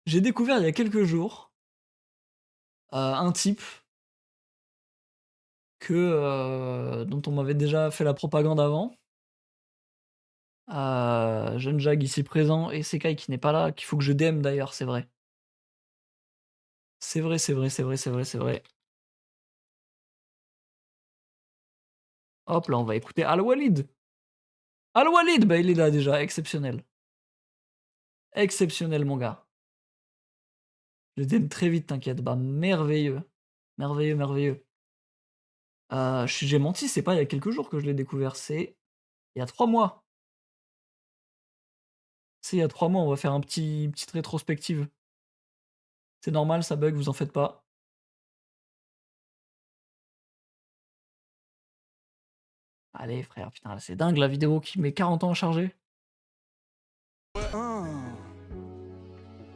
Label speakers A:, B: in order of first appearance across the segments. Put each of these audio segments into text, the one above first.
A: J'ai découvert il y a quelques jours un type dont on m'avait déjà fait la propagande avant. Jeune Jag ici présent et Sekai qui n'est pas là, qu'il faut que je DM d'ailleurs, c'est vrai. C'est vrai, c'est vrai, c'est vrai, c'est vrai, c'est vrai. Hop là, on va écouter Al-Walid. Al-Walid, bah il est là déjà, exceptionnel. Exceptionnel mon gars. Je DM très vite, t'inquiète. Bah merveilleux. Merveilleux, merveilleux. J'ai menti, c'est pas il y a quelques jours que je l'ai découvert, c'est il y a 3 mois. C'est il y a 3 mois, on va faire une petite rétrospective. C'est normal, ça bug, vous en faites pas. Allez frère, putain, là, c'est dingue la vidéo qui met 40 ans à charger.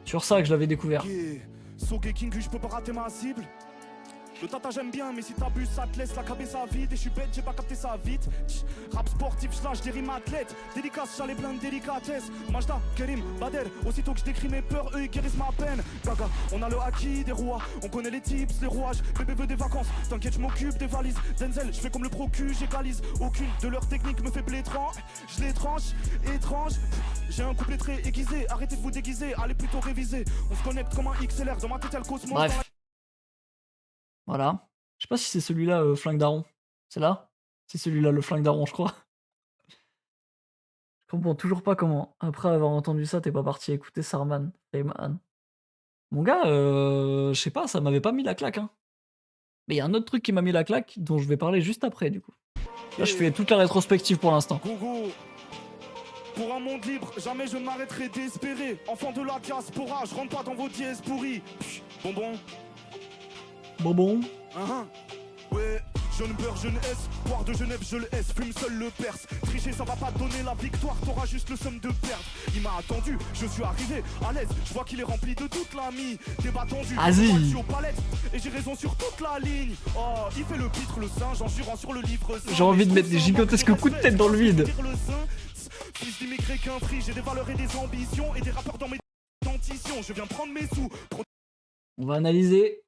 A: Sur ça que je l'avais découvert.
B: King, je peux pas rater ma cible. Le tata j'aime bien, mais si t'abuses, ça te laisse la cabeza vide. Et je suis bête, j'ai pas capté ça vite. Rap sportif, je lâche des rimes athlètes. Dédicace, j'allais plein de délicatesse. Majda, Kerim, Bader, aussitôt que je décris mes peurs, eux ils guérissent ma peine. Gaga, on a le acquis des rois, on connaît les tips, les rouages. Bébé veut des vacances, t'inquiète, je m'occupe des valises. Denzel, je fais comme le procu, j'égalise. Aucune de leurs techniques me fait blétrant. Je les tranche, étrange. J'ai un couplet très aiguisé, arrêtez de vous déguiser, allez plutôt réviser. On se connecte comme un XLR, dans ma tête y'a le cosmos.
A: Bref. Voilà. Je sais pas si c'est celui-là, Flingue Daron. C'est là? C'est celui-là, le Flingue Daron, je crois. Je comprends toujours pas comment, après avoir entendu ça, tu pas parti écouter Sarman, Rayman. Mon gars, je sais pas, ça m'avait pas mis la claque, hein. Mais il y a un autre truc qui m'a mis la claque, dont je vais parler juste après, du coup. Là, je fais toute la rétrospective pour l'instant.
B: Pour un monde libre, jamais je ne m'arrêterai d'espérer. Enfant de la diaspora, je rentre pas dans vos dièses pourris. Bonbon.
A: Bonbon.
B: Ouais, jeune beurre, jeune S, boire de Genève, je le S, fume seul le perse. Tricher, ça va pas donner la victoire, t'auras juste le somme de perdre. Il m'a attendu, je suis arrivé à l'aise, je vois qu'il est rempli de toute la mie. Débat tendu,
A: Vas-y.
B: aux palettes, et j'ai raison sur toute la ligne. Oh, il fait le pitre, le singe, en jurant sur le livre.
A: J'ai envie de mettre des gigantesques coups de tête dans le vide.
B: Fils d'immigré qu'un free, j'ai des valeurs et des ambitions, et des rappeurs dans mes dentitions. Je viens prendre mes sous.
A: On va analyser.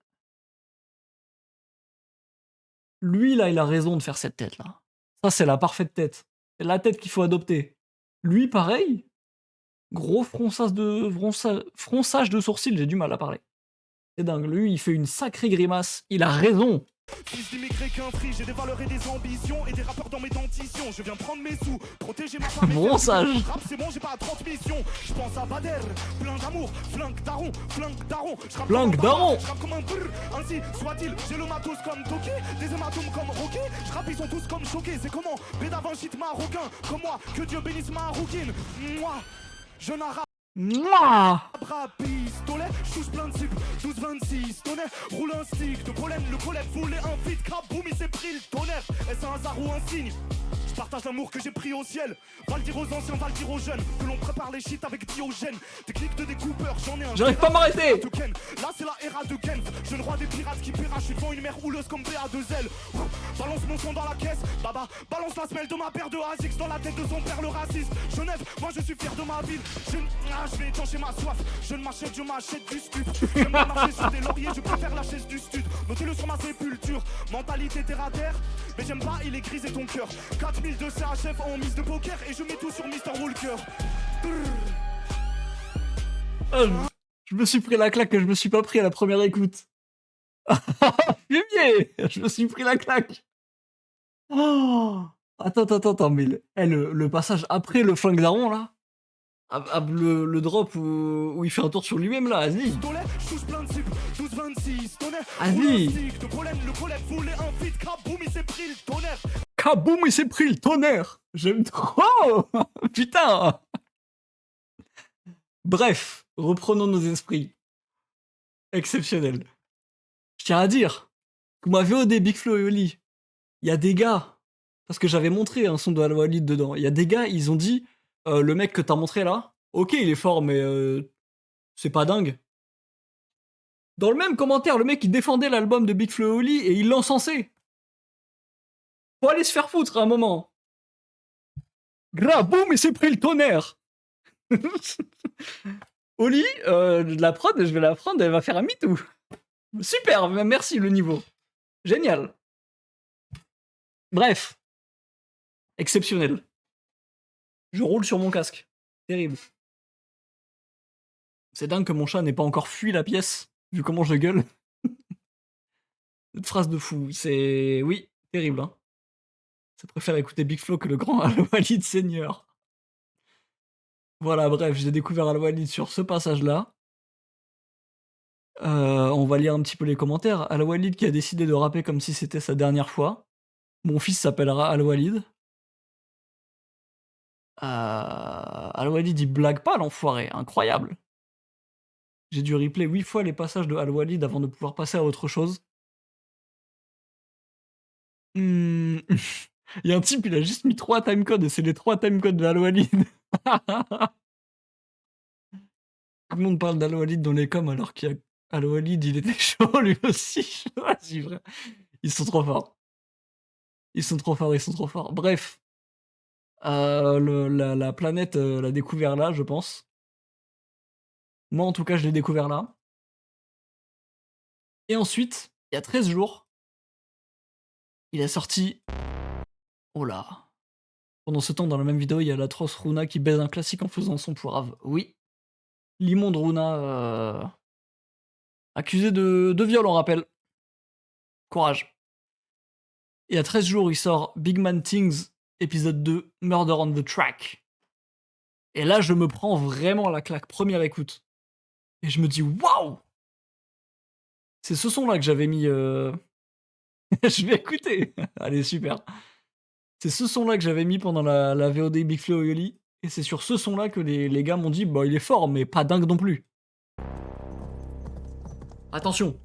A: Lui, là, il a raison de faire cette tête-là. Ça, c'est la parfaite tête. C'est la tête qu'il faut adopter. Lui, pareil. Gros fronçage de sourcils, j'ai du mal à parler. C'est dingue. Lui, il fait une sacrée grimace. Il a raison.
B: Fils d'immigré qu'un free, j'ai des valeurs et des ambitions, et des rappeurs dans mes dentitions. Je viens prendre mes sous, protéger ma femme.
A: Bronçage.
B: Rap, c'est bon, j'ai pas 30 missions. Je pense à Bader, plein d'amour, flingue daron, flingue daron.
A: Flingue daron.
B: Je rappe comme un brr, ainsi soit-il. J'ai le matos comme Toki, des hématomes comme Rocky. Je rappe, ils sont tous comme choqués. C'est comment Bédavant shit marocain, comme moi, que Dieu bénisse ma rouquine. Moi, je n'arrape.
A: Mouah.
B: Bras pistolet, je touche plein de cibles, 12-26 tonnerre, roule un stick de pollen, le collègue voulait un feat, kaboum il s'est pris le tonnerre, est-ce un hasard ou un signe? Je partage l'amour que j'ai pris au ciel, va le dire aux anciens, va le dire aux jeunes, que l'on prépare les shit avec Diogène, technique de découpeur, j'en ai un.
A: J'arrive pas à m'arrêter.
B: Là c'est la era de Genf, jeune roi des pirates qui pira, je suis devant une mer houleuse comme BA2L. Balance mon son dans la caisse, baba, balance la semelle de ma paire de ASICS dans la tête de son père le raciste. Genève, moi je suis fier de ma ville, je vais étancher ma soif, je ne m'achète, je m'achète du stup. J'aime pas marcher sur des lauriers, je préfère la chaise du stud. Notez-le sur ma sépulture, mentalité terre à terre, mais j'aime pas, il est grisé ton cœur. 4000 de CHF en mise de poker et je mets tout sur Mr. Walker.
A: Je me suis pris la claque que je me suis pas pris à la première écoute. Fumier. Je me suis pris la claque. Oh. Attends, mais le passage après le flingue daron, là. Le drop où il fait un tour sur lui-même, là, vas-y. Vas-y. Kaboum, il s'est pris le tonnerre. J'aime trop. Putain. Bref, reprenons nos esprits. Exceptionnel. Je tiens à dire que ma VOD Big Flo et Oli, il y a des gars, parce que j'avais montré un son de Al-Walid dedans, il y a des gars, ils ont dit, le mec que t'as montré là, ok, il est fort, mais c'est pas dingue. Dans le même commentaire, le mec, il défendait l'album de Big Flo et Oli et il l'encensait. Faut aller se faire foutre à un moment. Grave, boum, il s'est pris le tonnerre. Oli, de la prod, je vais la prendre, elle va faire un MeToo. Super, merci le niveau. Génial. Bref, exceptionnel. Je roule sur mon casque. Terrible. C'est dingue que mon chat n'ait pas encore fui la pièce, vu comment je gueule. Cette phrase de fou, c'est... Oui, terrible, hein. Ça préfère écouter Big Flo que le grand Al-Walid Seigneur. Voilà, bref, j'ai découvert Al-Walid sur ce passage-là. On va lire un petit peu les commentaires. Al-Walid qui a décidé de rapper comme si c'était sa dernière fois. Mon fils s'appellera Al-Walid. Al-Walid, il blague pas, l'enfoiré, incroyable. J'ai dû replay 8 fois les passages de Al-Walid avant de pouvoir passer à autre chose. Il y a un type, il a juste mis 3 timecodes et c'est les 3 timecodes de Al-Walid. Tout le monde parle d'Al-Walid dans les coms alors qu'il y a Al-Walid, il était chaud lui aussi. Vas-y, vrai. Ils sont trop forts. Ils sont trop forts, ils sont trop forts. Bref, la planète l'a découvert là, je pense. Moi, en tout cas, je l'ai découvert là. Et ensuite, il y a 13 jours, il a sorti... Oh là. Pendant ce temps, dans la même vidéo, il y a l'atroce Runa qui baise un classique en faisant son poirave. Oui. L'immonde Runa, accusé de viol, on rappelle. Courage. Et à 13 jours, il sort Big Man Things, épisode 2, Murder on the Track. Et là, je me prends vraiment la claque, première écoute. Et je me dis, waouh! C'est ce son-là que j'avais mis... Je vais écouter. Allez, super. C'est ce son-là que j'avais mis pendant la VOD Big Flo et Oli. Et c'est sur ce son-là que les gars m'ont dit, bah il est fort, mais pas dingue non plus. Attention.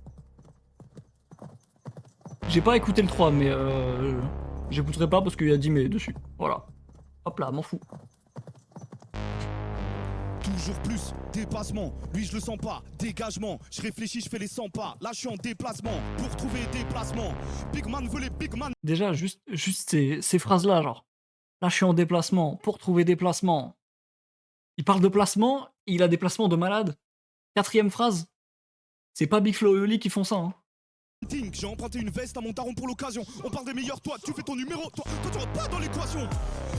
A: J'ai pas écouté le 3, mais j'écouterai pas parce qu'il y a 10 mais dessus. Voilà. Hop là, m'en fous.
B: Toujours plus, dépassement, lui je le sens pas, dégagement, je réfléchis, je fais les 100 pas, là je suis en déplacement, pour trouver des placements, Big Man veut les Big Man.
A: Déjà, juste ces phrases-là, genre. Là, je suis en déplacement, pour trouver des placements. Il parle de placement, il a des placements de malade. 4ème phrase. C'est pas Big Flo et Oli qui font ça, hein.
B: J'ai emprunté une veste à mon daron pour l'occasion. On parle des meilleurs, toi, tu fais ton numéro. Toi tu rentres pas dans l'équation.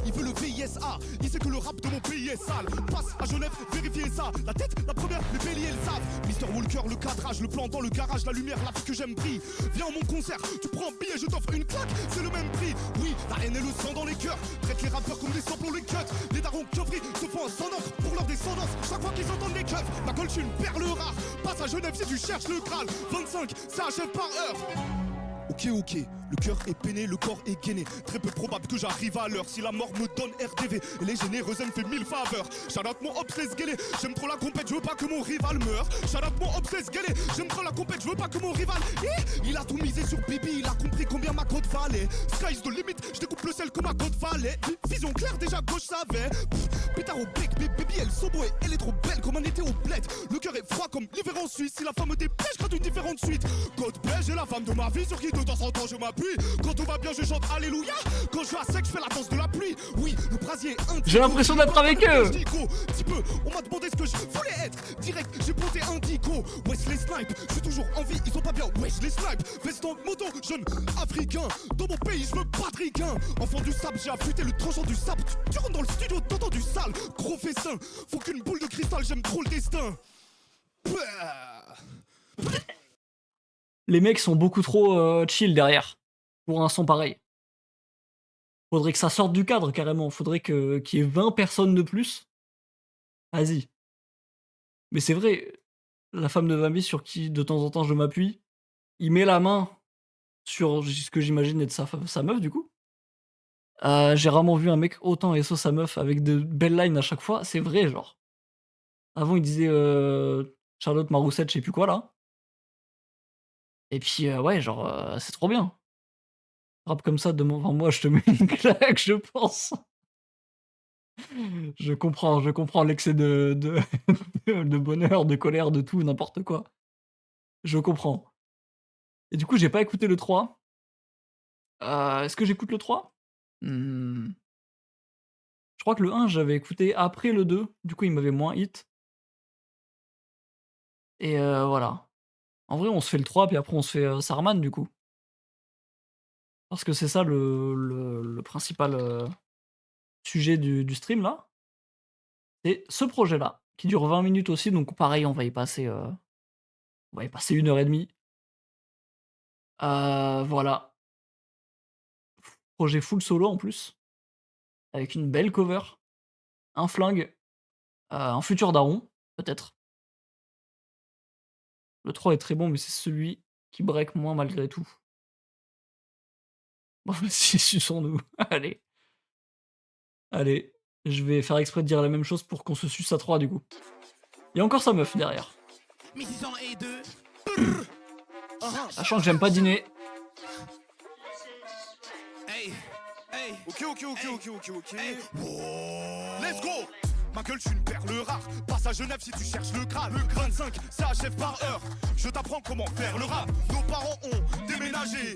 B: Il veut le VISA, il sait que le rap de mon pays est sale. Passe à Genève, vérifiez ça. La tête, la première, les béliers, elles savent. Mister Walker, le cadrage, le plan dans le garage, la lumière, la vie que j'aime brille. Viens à mon concert, tu prends un billet, je t'offre une claque, c'est le même prix. Oui, la haine et le sang dans les cœurs. Traite les rappeurs comme des samples, les cuts. Les darons qui se font un sans encre pour leur descendance. Chaque fois qu'ils entendent les keufs, ma colle, je suis une perle rare. Passe à Genève si tu cherches le Graal. 25, ça achève par heure. Ok, le cœur est peiné, le corps est gainé. Très peu probable que j'arrive à l'heure. Si la mort me donne RDV, et les généreux me fait 1000 faveurs. Shout-out mon obsesse guélé, j'aime trop la compète, je veux pas que mon rival meure. Shout-out mon obsesse guélé, j'aime trop la compète, je veux pas que mon rival. Il a tout misé sur Bibi, il a compris combien ma cote valait. Sky's the limit, je découpe le sel comme ma cote valait. Vision claire, déjà gauche savait. Pétard au bec, baby, elle sobo et elle est trop belle comme un été au bled. Le cœur est froid comme l'hiver en Suisse. Si la femme me déplaît, je gratte une différente suite. Côte beige, j'ai la femme de ma vie sur qui de temps en temps je m'appuie. Quand tout va bien, je chante Alléluia. Quand je suis à sec, je fais la danse de la pluie. Oui, le brasier indico.
A: J'ai l'impression d'être avec eux.
B: Petit peu, on m'a demandé ce que je voulais être. Direct, j'ai posé indico. Wesley Snipe, je suis toujours en vie, ils sont pas bien. Wesh les Snipe, veste en moto, jeune africain. Dans mon pays, je veux pas de ricain. Enfant du sable, j'ai affûté le tranchant du sable. Tu rentres dans le studio, t'entends du sale. Gros festin, faut qu'une boule de cristal, j'aime trop le destin.
A: Les mecs sont beaucoup trop chill derrière pour un son pareil. Faudrait que ça sorte du cadre carrément. Faudrait qu'il y ait 20 personnes de plus. Vas-y. Mais c'est vrai, la femme de Vambi sur qui de temps en temps je m'appuie, il met la main sur ce que j'imagine être sa meuf du coup. J'ai rarement vu un mec autant SO sa meuf avec de belles lines à chaque fois. C'est vrai, genre. Avant, il disait Charlotte Maroussette, je sais plus quoi là. Et puis, ouais, genre, c'est trop bien. Rap comme ça devant moi, je te mets une claque, je pense. Je comprends l'excès de bonheur, de colère, de tout, n'importe quoi. Je comprends. Et du coup, j'ai pas écouté le 3. Est-ce que j'écoute le 3? Je crois que le 1, j'avais écouté après le 2, du coup, il m'avait moins hit. Et voilà. En vrai, on se fait le 3 puis après on se fait, Sarman du coup. Parce que c'est ça le principal, sujet du stream là. C'est ce projet-là, qui dure 20 minutes aussi, donc pareil, on va y passer 1 heure et demie. Voilà. Projet full solo en plus, avec une belle cover, un flingue, un futur daron, peut-être. Le 3 est très bon, mais c'est celui qui break moins malgré tout. Bon, vas-y, suçons-nous. Allez, allez. Je vais faire exprès de dire la même chose pour qu'on se suce à 3 du coup. Il y a encore sa meuf derrière.
C: 1602.
A: Sachant que j'aime pas dîner.
C: Hey, hey.
B: Ok, ok, ok, ok, ok, ok.
C: Hey.
B: Let's go! Ma gueule, je suis une perle rare. Passe à Genève si tu cherches le Graal. 25, ça achève par heure. Je t'apprends comment faire le rap. Nos parents ont déménagé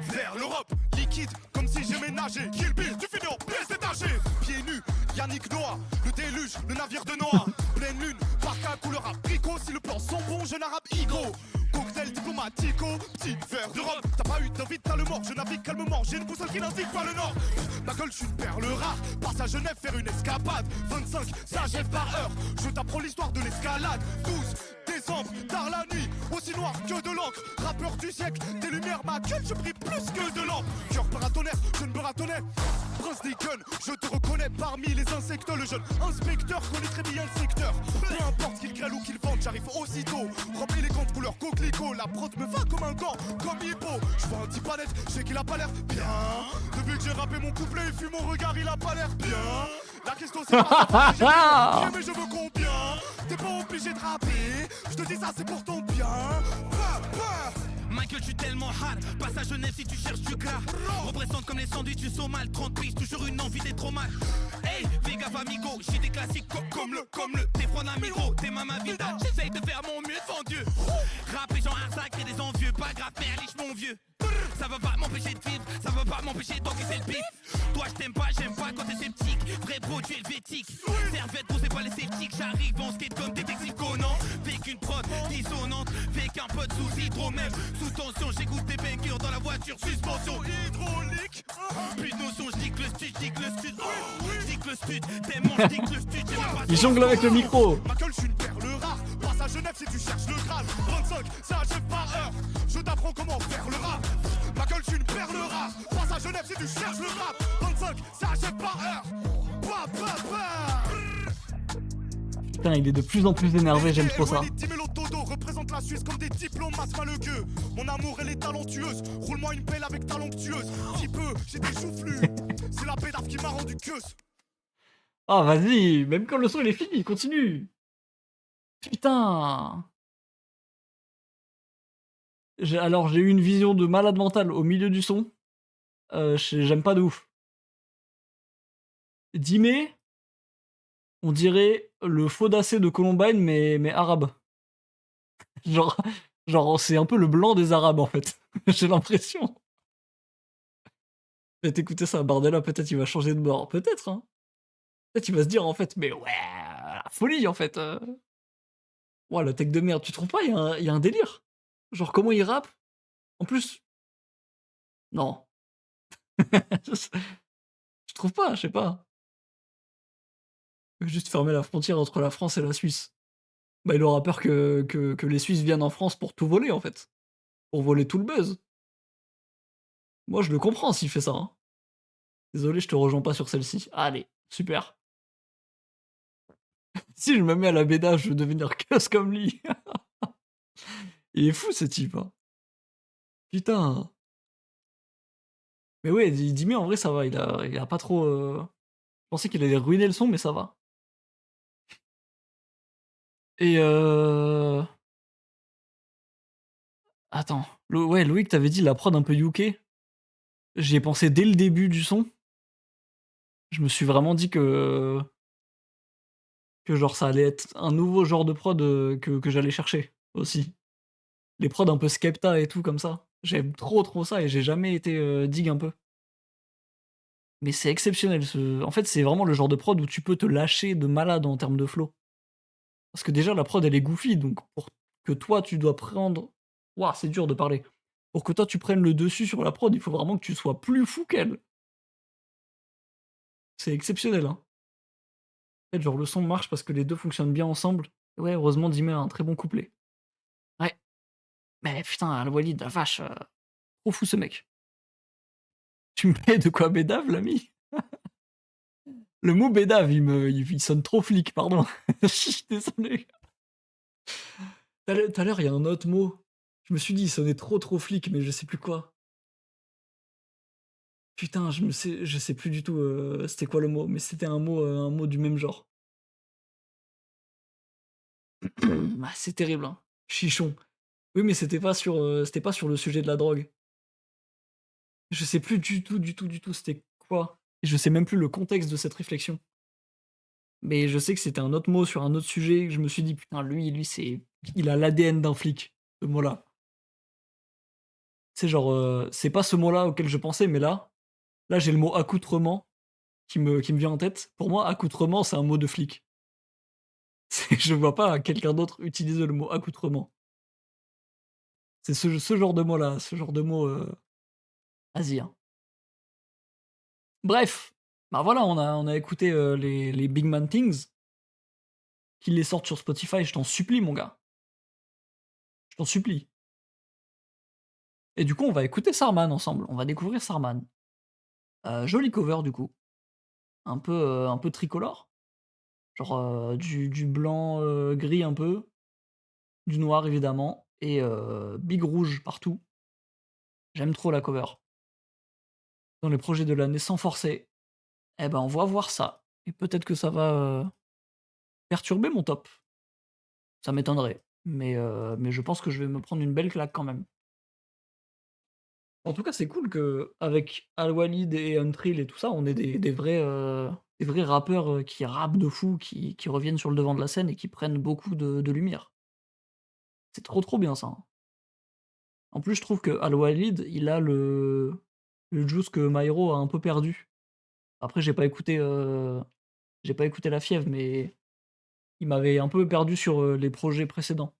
B: vers l'Europe. Liquide, comme si j'ai ménagé. Kill Bill, tu finis en pièces détachées. Pieds nus, Yannick Noah. Le déluge, le navire de Noah. Pleine lune, parka couleur apricot. Si le plan sont bons, jeune arabe Igo. Cocktail diplomatico, petit verre de rhum. T'as pas eu d'envie de faire le mort, je navigue calmement. J'ai une boussole qui n'indique pas le nord. Ma gueule, je suis une perle rare. Passe à Genève faire une escapade. 25, ça achève par heure. Je t'apprends l'histoire de l'escalade. 12 décembre, tard la nuit, aussi noir que de l'encre. Rappeur du siècle, des lumières, ma gueule, je brille plus que de lampe. Cœur paratonnerre, je ne me ratonnais. Prince des guns, je te reconnais parmi les insectes. Le jeune inspecteur connaît très bien le secteur. Peu importe qu'il grêle ou qu'il vente, j'arrive aussitôt. Robe élégante couleur coquelicot, la prod me va comme un gant, comme hippo. Je vois un type à net, je sais qu'il a pas l'air bien. Depuis que j'ai rappé mon couplet, il fuit mon regard, il a pas l'air bien. La question c'est pas si j'ai mais je veux combien. T'es pas obligé de rapper, je te dis ça c'est pour ton bien.
C: Michael, je suis tellement hard. Passe à Genève si tu cherches du gras. Représente comme les sandwichs du Somal. 30 pistes, toujours une envie d'être trop mal. Hey, fais gaffe amigo, j'ai des classiques comme le. T'es froid d'un micro, t'es ma vida. J'essaye de faire mon mieux devant Dieu. Rap les gens arsac et des envieux. Pas grave, perliche mon vieux. Ça va pas m'empêcher de vivre, ça va pas m'empêcher d'encaisser le bif. Toi je t'aime pas quand t'es sceptique. Vrai produit helvétique. Servette, vous c'est pas les sceptiques. J'arrive en skate comme des non. Fais qu'une prod dissonante. Fais qu'un pote sous hydromètre. Sous tension, j'écoute des bangers dans la voiture. Suspension hydraulique. Plus de notion, j'dis que le stud, j'dis que le stud. J'dis que le stud, tellement j'dis que le stud.
A: Il jongle avec le micro.
B: Ma gueule, je suis une perle rare. Passe à Genève si tu cherches le Graal. 25, ça achève par heure. Je t'apprends comment faire le rap. Ma gueule, je suis une perle rare. Passe à Genève si tu cherches le rap. 25, ça achève par heure. Bah, bah, bah.
A: Putain, il est de plus en plus énervé, j'aime trop ça.
B: Todo représente la Suisse comme des diplomates malheureux. Mon amour, elle est talentueuse. Roule-moi une pelle avec talentueuse. Petit peu, j'ai des joufflus. C'est la pédave qui m'a rendu queuse.
A: Ah, vas-y, même quand le son il est fini, continue. Putain. Alors, j'ai eu une vision de malade mental au milieu du son. J'aime pas de ouf. Dimé, on dirait le faux d'Assez de Columbine, mais arabe. Genre, c'est un peu le blanc des arabes en fait. J'ai l'impression. Peut-être écouter ça, Bardella, peut-être il va changer de bord. Peut-être, hein. Peut-être il va se dire en fait, mais ouais, la folie en fait. Ouah, la tech de merde, tu trouves pas? Il y a un délire. Genre, comment il rappe? En plus, non. Je trouve pas, je sais pas. Juste fermer la frontière entre la France et la Suisse. Bah, il aura peur que les Suisses viennent en France pour tout voler, en fait. Pour voler tout le buzz. Moi, je le comprends s'il fait ça, hein. Désolé, je te rejoins pas sur celle-ci. Allez, super. Si je me mets à la béda, je veux devenir cuss comme lui. Il est fou, ce type, hein. Putain. Mais ouais, Dimé, en vrai, ça va. Il a pas trop. Je pensais qu'il allait ruiner le son, mais ça va. Et attends. Ouais, Loïc, t'avais dit la prod un peu UK. J'y ai pensé dès le début du son. Je me suis vraiment dit que genre ça allait être un nouveau genre de prod que j'allais chercher aussi. Les prods un peu Skepta et tout comme ça. J'aime trop ça et j'ai jamais été dig un peu. Mais c'est exceptionnel. En fait, c'est vraiment le genre de prod où tu peux te lâcher de malade en termes de flow. Parce que déjà, la prod, elle est goofy, donc que toi tu dois prendre. Ouah, c'est dur de parler. Pour que toi tu prennes le dessus sur la prod, il faut vraiment que tu sois plus fou qu'elle. C'est exceptionnel, hein. En fait, genre le son marche parce que les 2 fonctionnent bien ensemble. Ouais, heureusement Dimé a un très bon couplet. Ouais, mais putain, Al-Walid, la vache, trop fou ce mec. Tu me payes de quoi bédave, l'ami? Le mot bédave, il sonne trop flic, pardon. Je suis désolé. Tout à l'heure, il y a un autre mot. Je me suis dit, il sonnait trop flic, mais je sais plus quoi. Putain, je sais plus du tout, c'était quoi le mot, mais c'était un mot du même genre. Ah, c'est terrible, hein. Chichon. Oui, mais c'était pas sur le sujet de la drogue. Je sais plus du tout c'était quoi. Et je sais même plus le contexte de cette réflexion. Mais je sais que c'était un autre mot sur un autre sujet, que je me suis dit: «Putain, lui, c'est il a l'ADN d'un flic, ce mot-là». C'est genre, c'est pas ce mot-là auquel je pensais, mais là, j'ai le mot accoutrement qui me vient en tête. Pour moi, accoutrement, c'est un mot de flic. Je vois pas quelqu'un d'autre utiliser le mot accoutrement. C'est ce genre de mot-là, ce genre de mot, vas-y, hein. Bref, bah, voilà, on a écouté, les Big Man Things. Qu'ils les sortent sur Spotify, je t'en supplie, mon gars. Je t'en supplie. Et du coup, on va écouter Sarman ensemble. On va découvrir Sarman. Joli cover, du coup. Un peu tricolore. Genre, du blanc, gris un peu, du noir évidemment et big rouge partout. J'aime trop la cover. Dans les projets de l'année sans forcer. Eh ben, on va voir ça et peut-être que ça va, perturber mon top. Ça m'étonnerait, mais je pense que je vais me prendre une belle claque quand même. En tout cas, c'est cool qu'avec Al-Walid et Untrill et tout ça, on ait des vrais rappeurs, qui rappent de fou, qui reviennent sur le devant de la scène et qui prennent beaucoup de lumière. C'est trop bien ça, hein. En plus, je trouve que Al-Walid, il a le juice que Mairo a un peu perdu. Après, j'ai pas écouté La Fièvre, mais il m'avait un peu perdu sur, les projets précédents.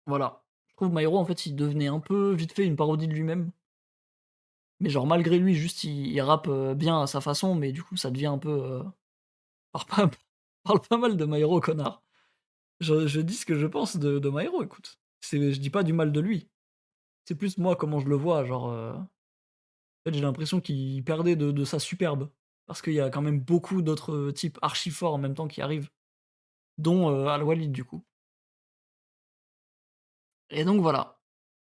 A: Voilà. Je trouve Mairo, en fait, il devenait un peu vite fait une parodie de lui-même. Mais genre malgré lui, juste il rappe, bien à sa façon, mais du coup ça devient un peu, parle pas parle pas mal de Mairo, connard. Je dis ce que je pense de Mairo, écoute. Je dis pas du mal de lui. C'est plus moi comment je le vois, genre, en fait j'ai l'impression qu'il perdait de sa superbe. Parce qu'il y a quand même beaucoup d'autres, types archi forts en même temps qui arrivent, dont, Al-Walid du coup. Et donc voilà.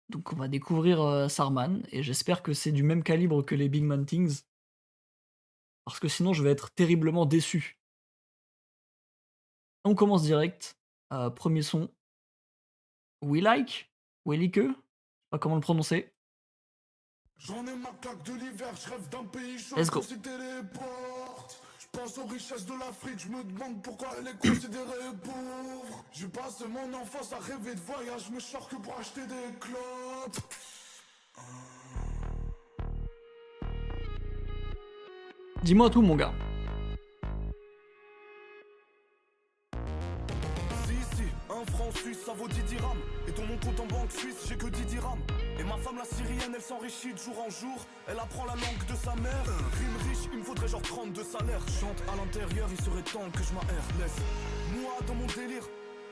A: Donc on va découvrir, Sarman et j'espère que c'est du même calibre que les Big Man Things, parce que sinon je vais être terriblement déçu. On commence direct, 1er son, We Like? We Like? Je sais pas comment le prononcer.
B: J'en ai ma claque de l'hiver, je rêve d'un pays chaud
A: Let's go.
B: comme si téléporte. Je pense aux richesses de l'Afrique, je me demande pourquoi elle est considérée pauvre. J'ai passé mon enfance à rêver de voyage, je me sors que pour acheter des clopes.
A: Dis-moi tout mon gars.
B: Si, un franc suisse, ça vaut 10 dirhams. Et dans mon compte en banque suisse, j'ai que 10 dirhams. Et ma femme la syrienne, elle s'enrichit de jour en jour. Elle apprend la langue de sa mère. Rime riche, il me faudrait genre 32 salaires. Chante à l'intérieur, il serait temps que je m'aère. Laisse moi dans mon délire.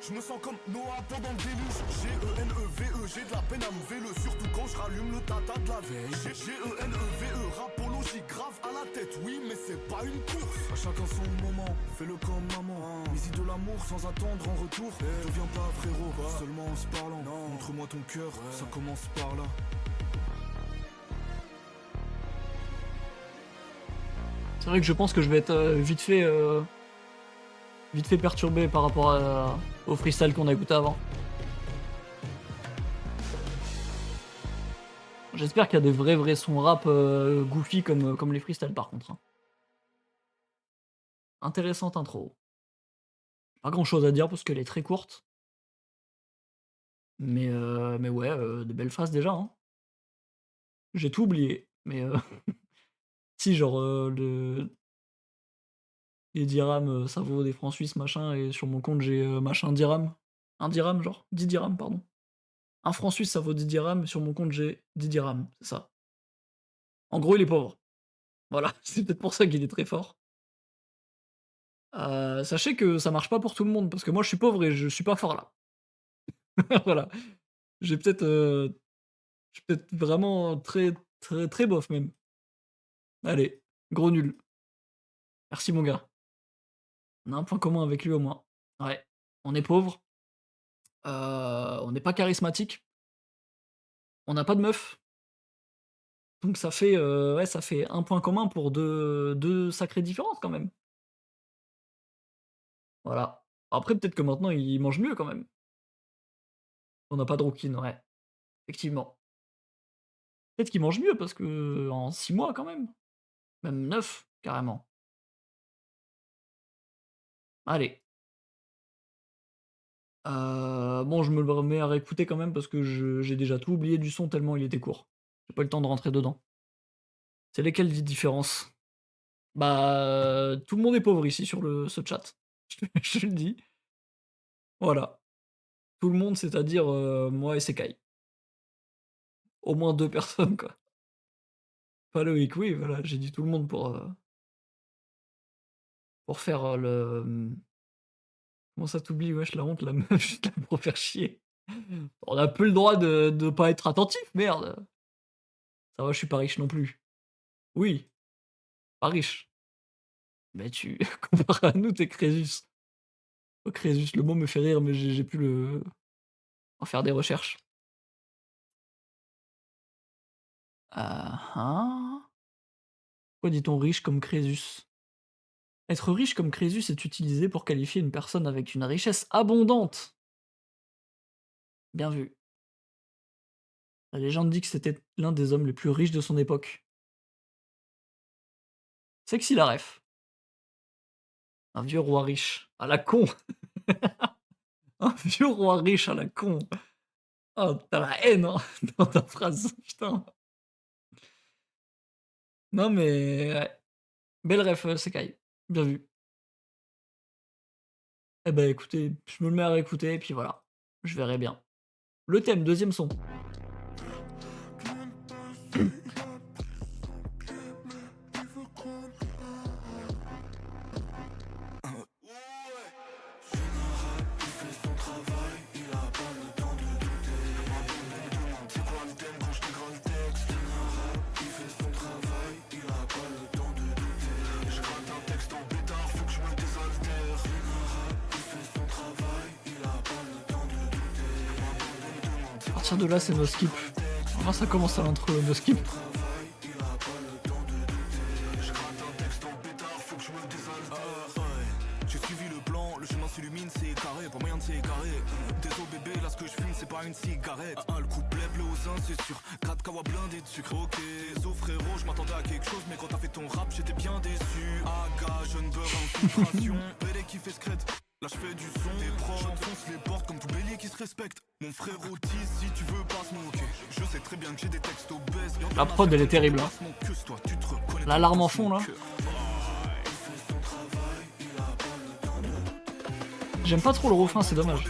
B: Je me sens comme Noah pendant le déluge. G-E-N-E-V-E, j'ai de la peine à me vélo. Surtout quand je rallume le tata de la veille. G-E-N-E-V-E, rapologie grave à la tête. Oui, mais c'est pas une course. À chacun son moment, fais-le comme maman. Mise de l'amour sans attendre en retour. Deviens pas frérot, seulement en se parlant. Montre-moi ton cœur, ça commence par là.
A: C'est vrai que je pense que je vais être, vite fait perturbé par rapport au freestyle qu'on a écouté avant. J'espère qu'il y a des vrais sons rap, goofy comme les freestyles par contre, hein. Intéressante intro. Pas grand chose à dire parce qu'elle est très courte. Mais ouais, de belles phrases déjà, hein. J'ai tout oublié, mais si genre, les dirhams, ça vaut des francs suisses machin et sur mon compte j'ai, machin dirhams. 1 dirham, genre 10 dirhams, pardon. 1 franc suisse, ça vaut 10 dirhams. Sur mon compte, j'ai 10 dirhams, c'est ça. En gros, il est pauvre. Voilà, c'est peut-être pour ça qu'il est très fort. Sachez que ça marche pas pour tout le monde parce que moi, je suis pauvre et je suis pas fort là. Voilà. J'ai peut-être, je suis peut-être vraiment très, très, très bof même. Allez, gros nul. Merci mon gars. On a un point commun avec lui au moins. Ouais, on est pauvre, on n'est pas charismatique, on n'a pas de meuf, donc ça fait, ouais, ça fait un point commun pour deux sacrées différences quand même. Voilà. Après peut-être que maintenant il mange mieux quand même. On n'a pas de rouquine, ouais, effectivement. Peut-être qu'il mange mieux parce que en 6 mois quand même 9 carrément. Allez, bon je me le remets à réécouter quand même parce que j'ai déjà tout oublié du son tellement il était court. J'ai pas eu le temps de rentrer dedans. C'est lesquelles les différences? Bah, tout le monde est pauvre ici sur ce chat. Je te le dis. Voilà. Tout le monde, c'est-à-dire, moi et Sekai. Au moins 2 personnes, quoi. Pas Loïc, oui, voilà, j'ai dit tout le monde pour faire, comment ça t'oublie, wesh, la honte, la meuf, juste là pour faire chier. On a peu le droit de pas être attentif, merde! Ça va, je suis pas riche non plus. Oui, pas riche. Mais tu comparé à nous, tu Crésus. Oh Crésus, le mot me fait rire, mais j'ai pu en faire des recherches. Ah hein? Pourquoi dit-on riche comme Crésus? Être riche comme Crésus est utilisé pour qualifier une personne avec une richesse abondante. Bien vu. La légende dit que c'était l'un des hommes les plus riches de son époque. Sexy la ref. Un vieux roi riche. À la con. Un vieux roi riche à la con. Oh, t'as la haine hein, dans ta phrase, putain. Non mais ouais. Belle ref, Sekai. Bien vu. Eh ben écoutez, je me le mets à réécouter et puis voilà. Je verrai bien. Le thème, deuxième son. À partir de là, c'est no skip. Vraiment, ça commence à l'intro, no skip.
C: J'ai suivi le plan, le chemin s'illumine, c'est carré, pas moyen de s'égarer. Désolé bébé, là ce que je fume, c'est pas une cigarette. Le couplet bleu aux uns, c'est sûr. 4 kawa blindés de sucre, ok. Désolé frérot, je m'attendais à quelque chose, mais quand t'as fait ton rap, j'étais bien déçu. Aga, jeune beurre, infiltration. Bélé qui fait scred. Là je fais du son, des proches, j'enfonce les portes comme tout bélier qui se respecte. Mon frérot tease, si tu veux pas se moquer. Je sais très bien que j'ai des textes obèses.
A: La prod elle est terrible hein. L'alarme en fond là. J'aime pas trop le refrain, c'est dommage.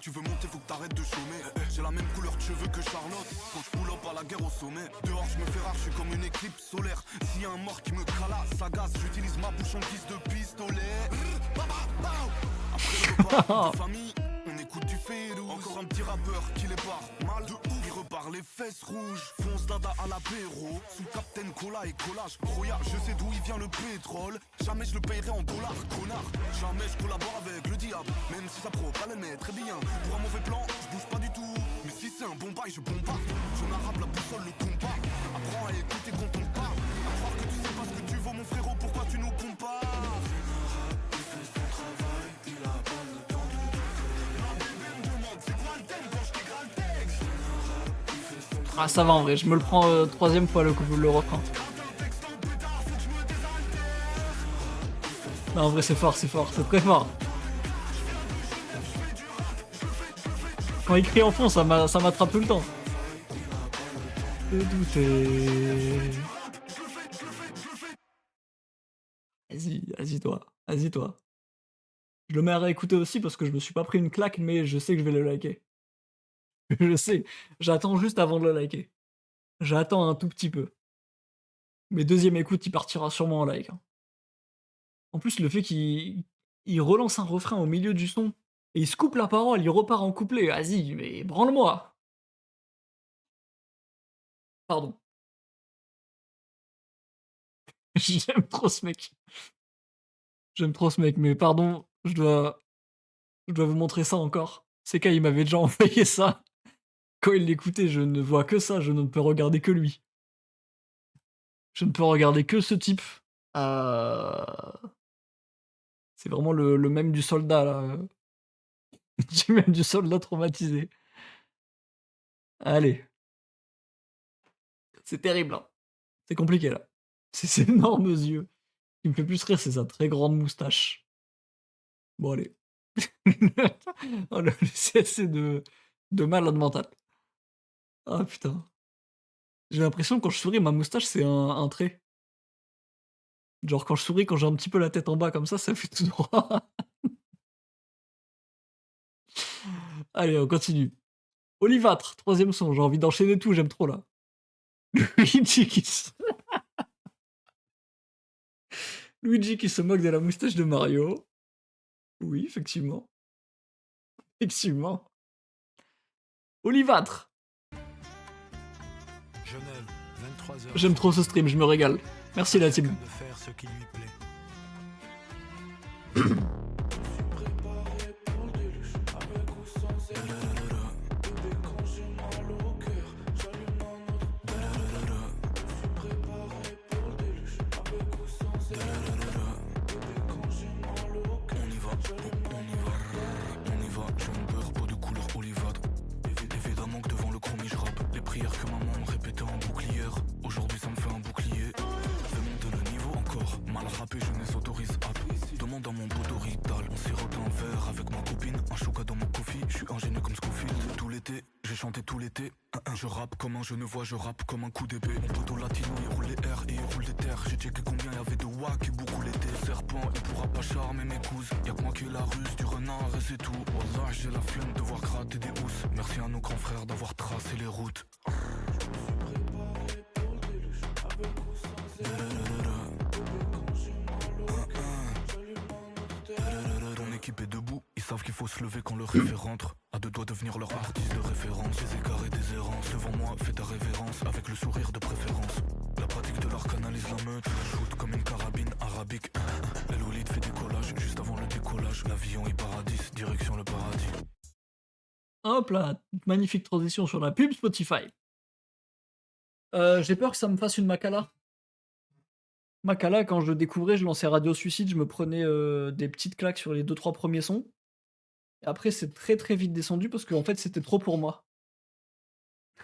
C: Tu veux monter, faut que t'arrêtes de chômer. J'ai la même couleur de cheveux que Charlotte. Quand je pull up à la guerre au sommet. Dehors, je me fais rare, je suis comme une éclipse solaire. S'il y a un mort qui me calasse, sa gaze, j'utilise ma bouche en guise de pistolet. Après le repas de famille, on écoute du Férou. Encore un petit rappeur qui les barre mal de ouf. Il repart les fesses rouges. Fonce dada à l'apéro. Sous Captain Cola et collage. Roya, je sais d'où il vient le pétrole. Jamais je le payerai en dollars, connard. Jamais je collabore avec le diable. Même si ça propale, elle met très bien. Pour un mauvais plan, je bouge pas du tout. Mais si c'est un bon bail, je bombarde. J'en arabe la boussole, le combat. Apprends à écouter quand on parle. À croire que tu sais pas ce que tu vaux, mon frérot. Pourquoi tu nous compares?
A: Ah ça va en vrai, je me le prends troisième fois le refrain. Non en vrai c'est fort, c'est très fort. Quand il crie en fond, ça m'attrape tout le temps. De douter. Vas-y toi. Je le mets à réécouter aussi parce que je me suis pas pris une claque, mais je sais que je vais le liker. Je sais, j'attends juste avant de le liker. J'attends un tout petit peu. Mais deuxième écoute, il partira sûrement en like, hein. En plus, le fait qu'il relance un refrain au milieu du son et il se coupe la parole, il repart en couplet. Vas-y, mais branle-moi! Pardon. J'aime trop ce mec. J'aime trop ce mec, mais pardon, je dois vous montrer ça encore. CK, il m'avait déjà envoyé ça. Quand il l'écoutait, je ne vois que ça, je ne peux regarder que lui. Je ne peux regarder que ce type. Heu, c'est vraiment le mème du soldat là, du mème du soldat traumatisé. Allez, c'est terrible, hein. C'est compliqué là. C'est ses énormes yeux. Ce qui me fait plus rire, c'est sa très grande moustache. Bon allez. Oh le c'est de malade mental. Ah putain. J'ai l'impression que quand je souris, ma moustache, c'est un trait. Genre quand je souris, quand j'ai un petit peu la tête en bas comme ça fait tout droit. Allez, on continue. Olivâtre, 3e son, j'ai envie d'enchaîner tout, j'aime trop là. Luigi qui se Luigi qui se moque de la moustache de Mario. Oui, effectivement. Effectivement. Olivâtre,
D: Genève, 23h.
A: j'aime trop ce stream, je me régale. Merci la team.
D: De faire ce qui lui plaît. On y va, j'ai une beurre, peau de couleur olivâtre. Évidemment que devant le chromie je rappe les prières que maman me répétait en bouclière. Aujourd'hui ça me fait un bouclier. Fais monter le niveau encore. Mal rappé, je ne s'autorise à. Demande à mon poteau Rital. On sirote un verre avec ma copine. Un chouka dans mon coffee. Je suis ingénieux comme Scofield. Tout l'été, j'ai chanté tout l'été. Je rappe comme un genevois, je rappe comme un coup d'épée. Mon poteau latino, il roule les airs et il roule des terres. J'ai checké combien y avait de wack et beaucoup l'été. Serpent, il pourra pas charmer mes couses. Y'a que moi qui ai la ruse du renard et c'est tout. Wallah, j'ai la flemme de voir gratter des housses. Merci à nos grands frères d'avoir tracé les routes. Ton équipe est debout, ils savent qu'il faut se lever quand le référent rentre. À deux doigts de devenir leur artiste de référence. Les écarts et des errances, devant moi fais ta révérence. Avec le sourire de préférence. La pratique de l'art canalise la meute. Shoot comme une carabine arabique. L'olide fait décollage, juste avant le décollage. L'avion est paradis, direction le paradis.
A: Hop là, magnifique transition sur la pub Spotify. J'ai peur que ça me fasse une Macala. Macala, quand je le découvrais, je lançais Radio Suicide, je me prenais des petites claques sur les 2-3 premiers sons. Et après, c'est très très vite descendu parce qu'en fait, c'était trop pour moi.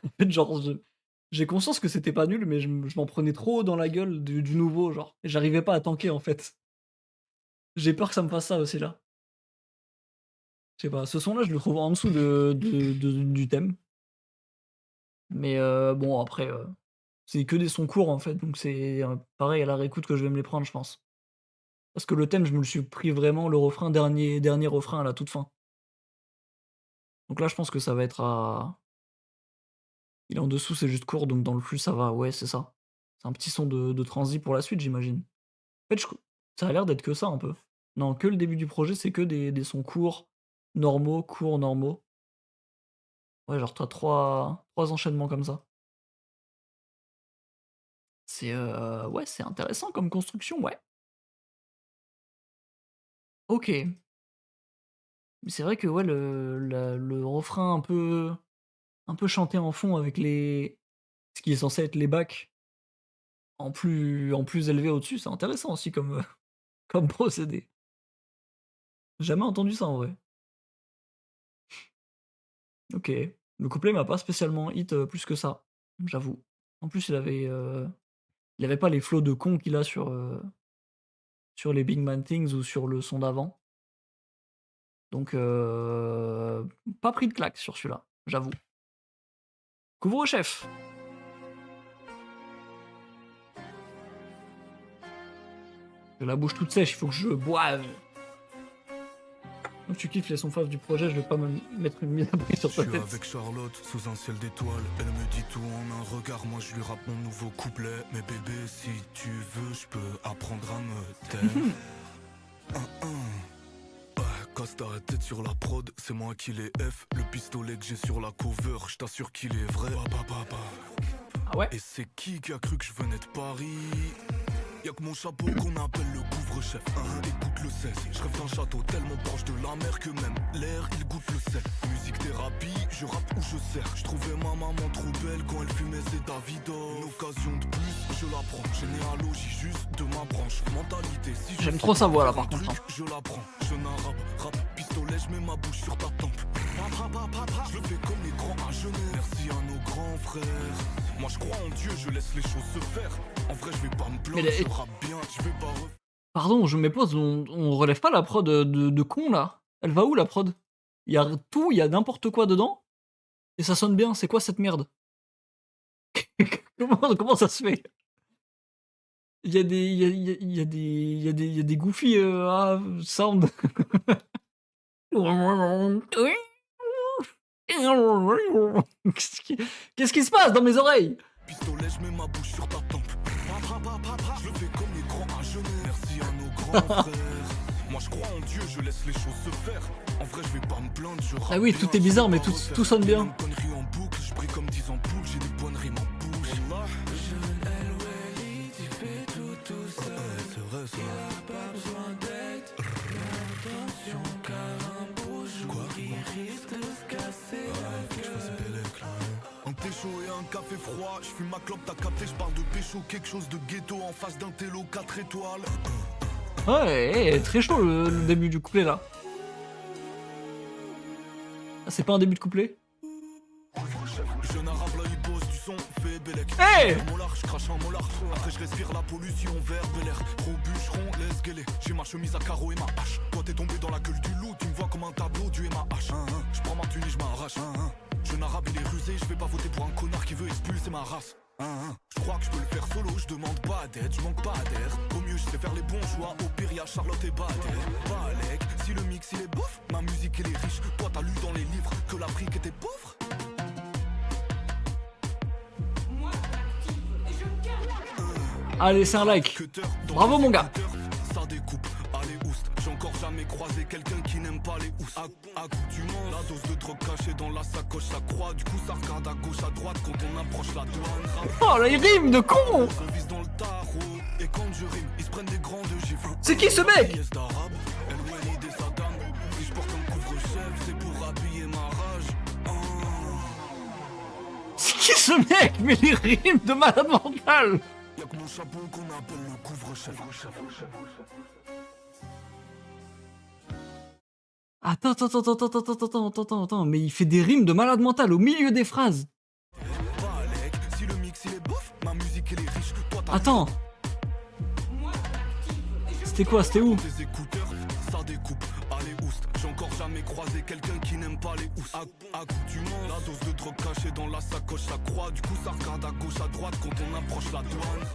A: En fait, genre, j'ai conscience que c'était pas nul, mais je m'en prenais trop dans la gueule du nouveau, genre. Et j'arrivais pas à tanker en fait. J'ai peur que ça me fasse ça aussi là. Je sais pas, ce son-là, je le trouve en dessous du thème. Mais bon, après, c'est que des sons courts en fait, donc c'est pareil à la réécoute que je vais me les prendre, je pense. Parce que le thème, je me le suis pris vraiment le refrain, dernier refrain à la toute fin. Donc là, je pense que ça va être à. Il est en dessous, c'est juste court, donc dans le flux, ça va. Ouais, c'est ça. C'est un petit son de transi pour la suite, j'imagine. En fait, ça a l'air d'être que ça un peu. Non, que le début du projet, c'est que des sons courts, normaux, courts, normaux. Ouais, genre, t'as trois enchaînements comme ça. C'est ouais, c'est intéressant comme construction, ouais. OK. Mais c'est vrai que ouais, le refrain un peu chanté en fond avec ce qui est censé être les bacs en plus élevé au-dessus, c'est intéressant aussi comme, comme procédé. Jamais entendu ça en vrai. OK. Le couplet m'a pas spécialement hit, plus que ça, j'avoue. En plus, il avait pas les flows de con qu'il a sur les Big Man Things ou sur le son d'avant. Donc pas pris de claque sur celui-là, j'avoue. Couvre-chef! J'ai la bouche toute sèche, il faut que je boive. Donc tu kiffes les sons faves du projet, je vais pas me mettre une mise à prix sur
D: Je
A: ta
D: suis
A: tête.
D: avec Charlotte, sous un ciel d'étoiles. Elle me dit tout en un regard, moi je lui rappe mon nouveau couplet. Mais bébé, si tu veux, je peux apprendre à me taire. Ouais, casse ta tête sur la prod, c'est moi qui les F. Le pistolet que j'ai sur la cover, je t'assure qu'il est vrai.
A: Ah ouais?
D: Et c'est qui a cru que je venais de Paris? Y'a que mon chapeau qu'on appelle le couvre-chef. Écoute le 16, je rêve d'un château tellement proche de la mer que même l'air il goûte le sel. Musique thérapie, je rappe où je sers. Je trouvais ma maman trop belle quand elle fumait ses Davidoff. Une occasion de plus, je la prends. Généalogie juste de ma branche. Mentalité, si
A: J'aime trop sa voix là par contre.
D: je la prends. Je n'arabe, rap, pistolet, je mets ma bouche sur ta tempe. Je le fais comme les grands à Genève. Merci à nos grands frères. Moi je crois en Dieu, je laisse les choses se faire. En vrai, je vais pas me plaindre, je rappe bien, je vais pas
A: Pardon, je me pose, on relève pas la prod de con là? Elle va où la prod? Il y a tout, il y a n'importe quoi dedans? Et ça sonne bien, c'est quoi cette merde? Comment ça se fait? Il y a des. Il y a des goofy sound. Qu'est-ce qui se passe dans mes oreilles?
D: pistolet, je mets ma bouche sur ta tempe. Je le fais comme les grands à Genève. Merci à nos grands frères. Moi je crois en Dieu, je laisse les choses se faire. En vrai, je vais pas me plaindre, je rappe
A: Ah oui, tout
D: bien,
A: est bizarre,
D: je vais
A: mais
D: pas
A: tout
D: refaire.
A: sonne bien.
D: Les mêmes conneries en boucle, je brille comme 10 ampoules, j'ai des bonnes rimes en bouche. C'est vrai ça. Quoi? Je fasse Bélec là. Un thé chaud et un café froid, je fume ma clope, t'as capté, je parle de pécho, quelque chose de ghetto en face d'un télo 4 étoiles.
A: Ouais, très chaud le début du couplet là. Ah, c'est pas un début de couplet?
D: Jeune arabe là il bosse du son, fait Bélec.
A: Hey!
D: Molar, je crache un molar. Après je respire la pollution vers Bel Air. Gros bûcheron, laisse gueuler. J'ai ma chemise à carreaux et ma hache. Toi t'es tombé dans la gueule du loup, tu me vois comme un tableau du MAH. Je prends ma tuile, je m'arrache. Jeune arabe il est rusé, je vais pas voter pour un connard qui veut expulser ma race. Je crois que je peux le faire solo, je demande pas d'aide, je manque pas d'air. Au mieux je sais faire les bons choix, au pire y'a Charlotte et Bader. Balek, si le mix il est bof, ma musique elle est riche. Toi t'as lu dans les livres que l'Afrique était pauvre.
A: Allez, c'est un like. Bravo mon gars.
D: Ça découpe, allez oust. J'ai encore jamais croisé quelqu'un qui n'aime pas les housses. Accoutumance, la dose de drogue cachée dans la sacoche, ça croit. Du coup ça regarde à gauche, à droite quand on approche la douane.
A: Oh là, il rime de con!
D: On vise dans le tarot. Et quand je rime, ils se prennent des grandes gifles.
A: C'est qui ce mec?
D: Pièce d'arabe, LONI des Saddam. Si je porte un couvre-chef, c'est pour habiller ma rage.
A: C'est qui ce mec? Mais il rime de malade mental!
D: Y'a que mon chapeau qu'on appelle le couvre-chef.
A: Attends, mais il fait des rimes de malade mental au milieu des phrases.
D: Balek, si le mix il est bof, ma musique elle est riche. Toi t'as
A: Attends. C'était quoi? C'était où?
D: des écouteurs, ça découpe, allez oust. J'ai encore jamais croisé quelqu'un qui n'aime pas les housses. Accoutumance, la dose de drogue cachée dans la sacoche, ça croit. Du coup ça regarde à gauche, à droite quand on approche la douane.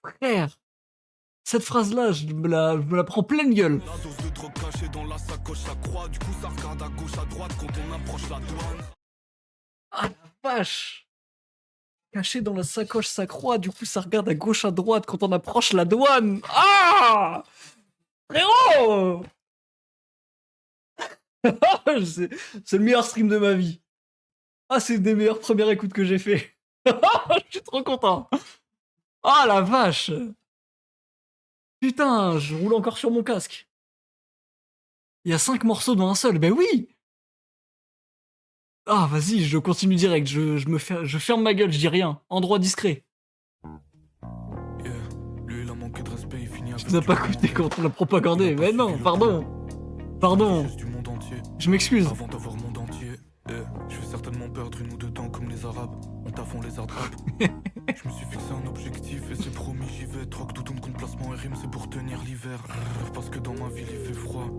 A: Frère, cette phrase-là, je me la prends pleine gueule.
D: La dose de drogue cachée dans la sacoche, ça croit. Du coup ça regarde à gauche, à droite quand on approche la douane.
A: Ah la vache! Caché dans la sacoche, ça croit, du coup ça regarde à gauche, à droite quand on approche la douane. Ah! Frérot! C'est le meilleur stream de ma vie. Ah, c'est une des meilleures premières écoutes que j'ai fait. Je suis trop content. Ah la vache! Putain, je roule encore sur mon casque. Il y a 5 morceaux dans un seul, ben oui! Ah, vas-y, je continue direct, je ferme ma gueule, je dis rien. Endroit discret.
D: Yeah. Lui il a manqué de respect, il finit avec
A: Tu n'as pas
D: du
A: écouté
D: monde.
A: quand on l'a propagandé. Mais non, pardon. Pardon,
D: Juste du monde entier.
A: je m'excuse.
D: Avant d'avoir le monde entier, je vais certainement perdre 1 ou 2 dents comme les Arabes. On t'a fond les ardrapes. Je me suis fixé un objectif et c'est promis, j'y vais. Troque tout compte placement et rime, c'est pour tenir l'hiver. Parce que dans ma ville il fait froid.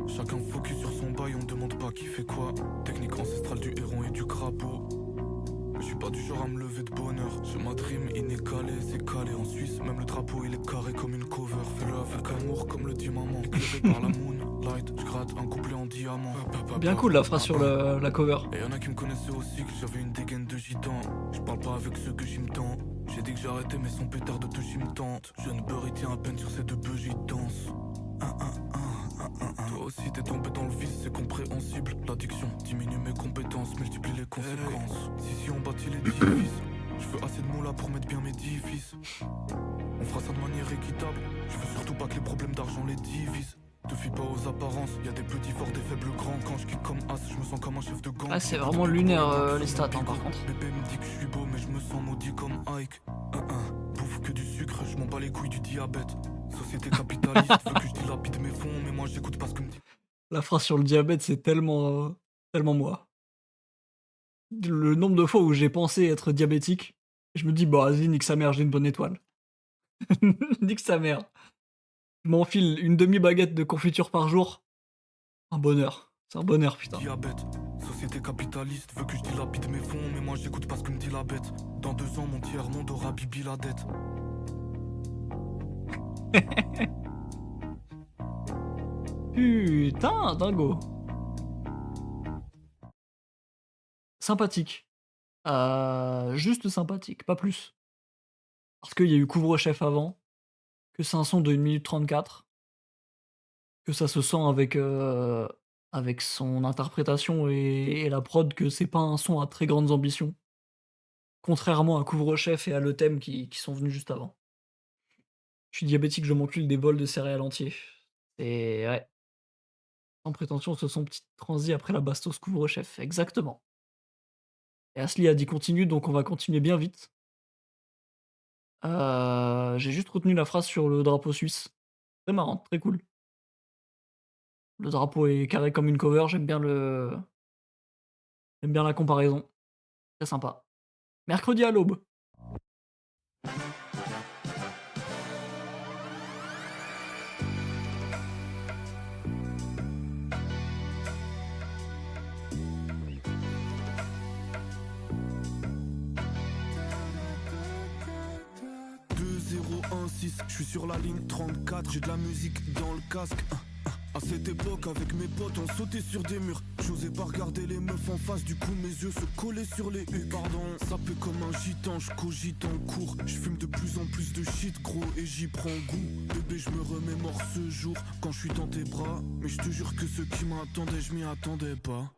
D: Chacun focus sur son bail, on demande pas qui fait quoi. Technique ancestrale du héron et du crapaud. Je suis pas du genre à me lever de bonheur. J'ai ma dream inégalée, c'est calé en Suisse. Même le drapeau il est carré comme une cover. Fais-le avec amour comme le dit maman. Éclairé par la moon. Light, je gratte un couplet en diamant.
A: Bien cool la phrase sur la cover.
D: Et y'en a qui me connaissaient aussi que j'avais une dégaine de gitan. Je parle pas avec ceux que j'y me tends. J'ai dit que j'arrêtais mais son pétard de touche il me tente. Jeune beurre il tient à peine sur ces deux bœufs j'y danse. Toi aussi t'es tombé dans le vice, c'est compréhensible. L'addiction diminue mes compétences, multiplie les conséquences. Si on bâtit l'édifice, je veux assez de mots là pour mettre bien mes divises. On fera ça de manière équitable. Je veux surtout pas que les problèmes d'argent les divisent. Te fie pas aux apparences, y a des petits forts, des faibles grands. Quand je kick comme as, je me sens comme un chef de gang.
A: Ah, c'est vraiment lunaire les stats hein, par contre.
D: Bébé me dit que je suis beau, mais je me sens maudit comme Ike. Bouffe que du sucre, je m'en bats les couilles du diabète. Société capitaliste veut que je dilapide mes fonds, mais moi j'écoute pas ce que me dit.
A: La phrase sur le diabète, c'est tellement moi. Le nombre de fois où j'ai pensé être diabétique, je me dis, bah vas-y, nique sa mère, j'ai une bonne étoile. Nique sa mère. Je m'enfile une demi-baguette de confiture par jour. Un bonheur. C'est un bonheur, putain.
D: Diabète, société capitaliste veut que je dilapide mes fonds, mais moi j'écoute pas ce que me dit la bête. Dans 2 ans, mon tiers-monde aura bibi la dette.
A: Putain, dingo. Sympathique. Juste sympathique, pas plus. Parce qu'il y a eu couvre-chef avant, que c'est un son de 1 minute 34, que ça se sent avec son interprétation et la prod que c'est pas un son à très grandes ambitions. Contrairement à Couvre-chef et à Le Thème qui sont venus juste avant. Je suis diabétique, je m'encule des bols de céréales entiers. Et ouais. Sans prétention, ce son petit transi après la bastos Couvre-chef, exactement. Et Asli a dit continue, donc on va continuer bien vite. J'ai juste retenu la phrase sur le drapeau suisse. Très marrant, très cool. Le drapeau est carré comme une cover, j'aime bien la comparaison. Très sympa. Mercredi à l'aube.
D: Je suis sur la ligne 34, j'ai de la musique dans le casque. À cette époque, avec mes potes, on sautait sur des murs. J'osais pas regarder les meufs en face, du coup mes yeux se collaient sur les hues. Pardon, sapé comme un gitan, je cogite en cours. Je fume de plus en plus de shit, gros, et j'y prends goût. Bébé, je me remémore ce jour quand je suis dans tes bras. Mais je te jure que ceux qui m'attendaient, je m'y attendais pas.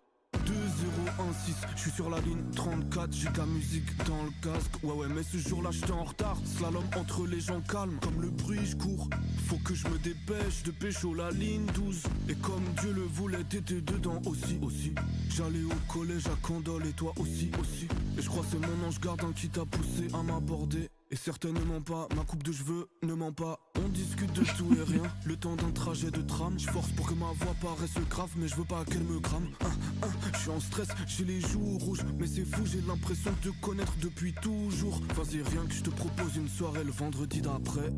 D: 2016, je suis sur la ligne 34, j'ai de la musique dans le casque. Ouais mais ce jour-là j'étais en retard. Slalom entre les gens calmes, comme le bruit je cours. Faut que je me dépêche de pécho la ligne 12. Et comme Dieu le voulait, t'étais dedans aussi. J'allais au collège à Condol et toi aussi. Et je crois c'est mon ange gardien qui t'a poussé à m'aborder. Et certainement pas, ma coupe de cheveux ne ment pas. On discute de tout et rien, le temps d'un trajet de tram. Je force pour que ma voix paraisse grave, mais je veux pas qu'elle me crame. Je suis en stress, j'ai les joues rouges. Mais c'est fou, j'ai l'impression de te connaître depuis toujours. Vas-y, rien que je te propose une soirée le vendredi d'après.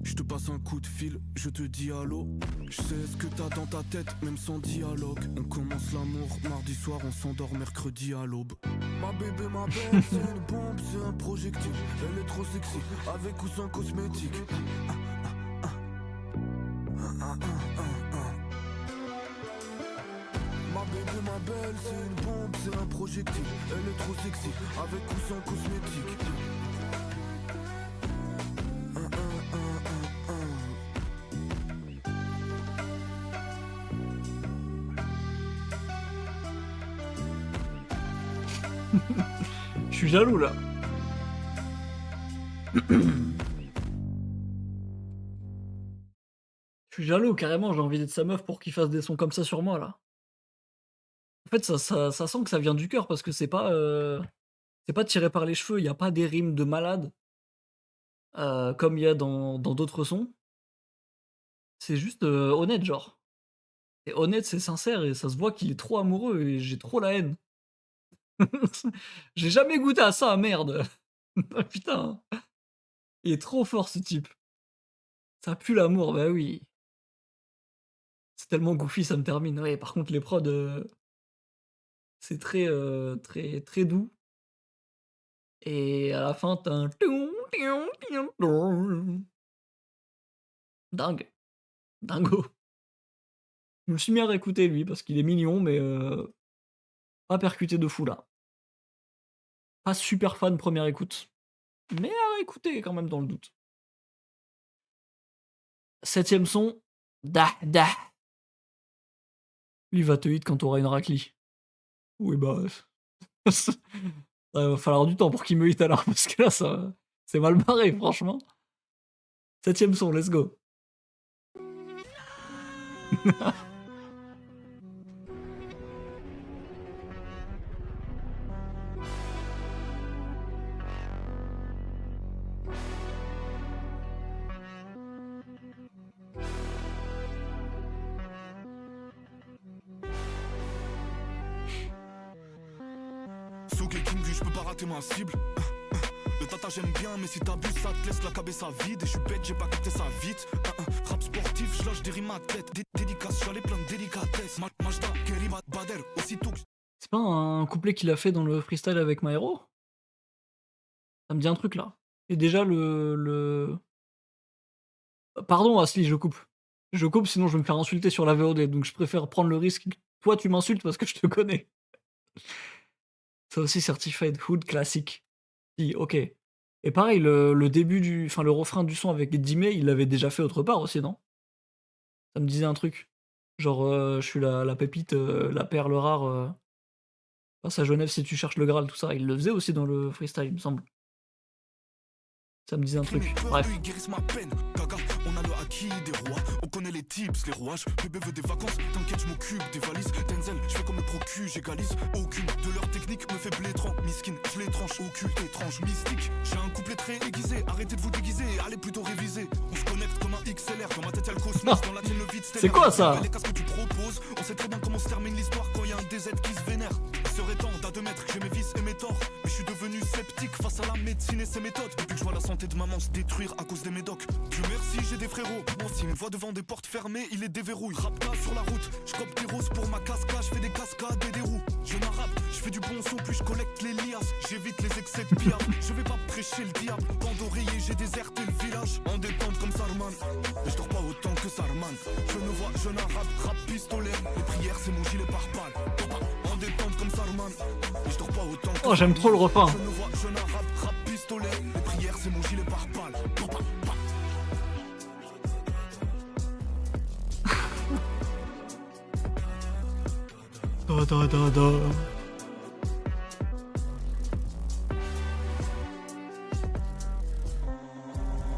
D: Je te passe un coup de fil, je te dis allô. Je sais ce que t'as dans ta tête, même sans dialogue. On commence l'amour mardi soir, on s'endort mercredi à l'aube. Ma bébé, ma belle, c'est une bombe, c'est un projectile. Elle est trop sexy, avec ou sans cosmétique. Ma bébé, ma belle, c'est une bombe, c'est un projectile. Elle est trop sexy, avec ou sans cosmétique.
A: Je suis jaloux là. Je suis jaloux carrément, j'ai envie d'être sa meuf pour qu'il fasse des sons comme ça sur moi là. En fait, ça sent que ça vient du cœur parce que c'est pas tiré par les cheveux, il y a pas des rimes de malade comme il y a dans d'autres sons. C'est juste honnête, genre. C'est honnête, c'est sincère et ça se voit qu'il est trop amoureux et j'ai trop la haine. J'ai jamais goûté à ça, merde. Ah, putain, il est trop fort ce type. Ça pue l'amour, bah oui. C'est tellement goofy, ça me termine. Ouais, par contre, les prods, c'est très, très doux. Et à la fin, t'as un dingue. Dingo. Je me suis mis à réécouter lui parce qu'il est mignon, mais pas percuté de fou là. Pas super fan première écoute, mais à réécouter quand même dans le doute. 7e son, Dah Dah. Lui va te hit quand t'auras une raclie. Oui bah, ça va falloir du temps pour qu'il me hit alors parce que là ça c'est mal barré franchement. 7e son, let's go.
B: Soul King, je peux pas rater ma cible. Le tata j'aime bien, mais si t'abuses, ça te laisse la cabeza vide. Et je suis bête, j'ai pas capté ça vite. Rap sportif, je lâche des rimes à tête. Dédicace, j'allais plein de délicatesse. Majda, Kerry, Bader, aussitôt que
A: C'est pas un couplet qu'il a fait dans le freestyle avec Maero? Ça me dit un truc là. Et déjà le pardon Asli, je coupe. Je coupe sinon je vais me faire insulter sur la VOD, donc je préfère prendre le risque que toi tu m'insultes parce que je te connais. Ça aussi Certified Hood classique. Si, OK. Et pareil, le début enfin le refrain du son avec Dimé, il l'avait déjà fait autre part aussi, non? Ça me disait un truc. Genre, je suis la pépite, la perle rare, passe à Genève si tu cherches le Graal, tout ça. Il le faisait aussi dans le freestyle, il me semble. Ça me disait un truc. Bref.
B: ils guérissent ma peine. Gaga, on a le acquis des rois. On connaît les tips, les rouages. Bébé veut des vacances, t'inquiète, je m'occupe des valises. Denzel, je fais comme le procu, j'égalise. Aucune de leurs techniques me fait blétrant. Miskin, je les tranche, occulte, étrange, mystique. J'ai un couplet très aiguisé, arrêtez de vous déguiser, allez plutôt réviser. On se connecte comme un XLR, dans ma tête y'a le cosmos, dans la tienne le vide stellaire.
A: C'est quoi ça?
B: Les casques que tu proposes, on sait très bien comment se termine l'histoire quand y a un DZ qui se vénère. Il serait temps d'admettre que j'ai mes vices et mes torts. Mais je suis devenu sceptique face à la médecine et ses méthodes. Depuis que je vois la santé de maman se détruire à cause des médocs. Dieu merci, j'ai des frérots. Moi, s'il me voit devant des portes fermées, il les déverrouille. Rapta sur la route, je cope des roses pour ma cascade, je fais des cascades et des roues. Je m'arrape, je fais du bon son, puis je collecte les liasses. J'évite les excès de piaf. Je vais pas prêcher le diable. Bande d'oreiller, j'ai déserté le village. En détente comme Sarman. Mais je dors pas autant que Sarman. Je ne vois, je n'arabe, rap pistolet. Les prières, c'est mon gilet par balle. En détente comme Sarman. Mais je dors pas autant que
A: Oh, j'aime trop le refrain.
B: Je ne vois, je n'arabe, rap pistolet. Les prières, c'est mon gilet par balle.
A: Da da da da.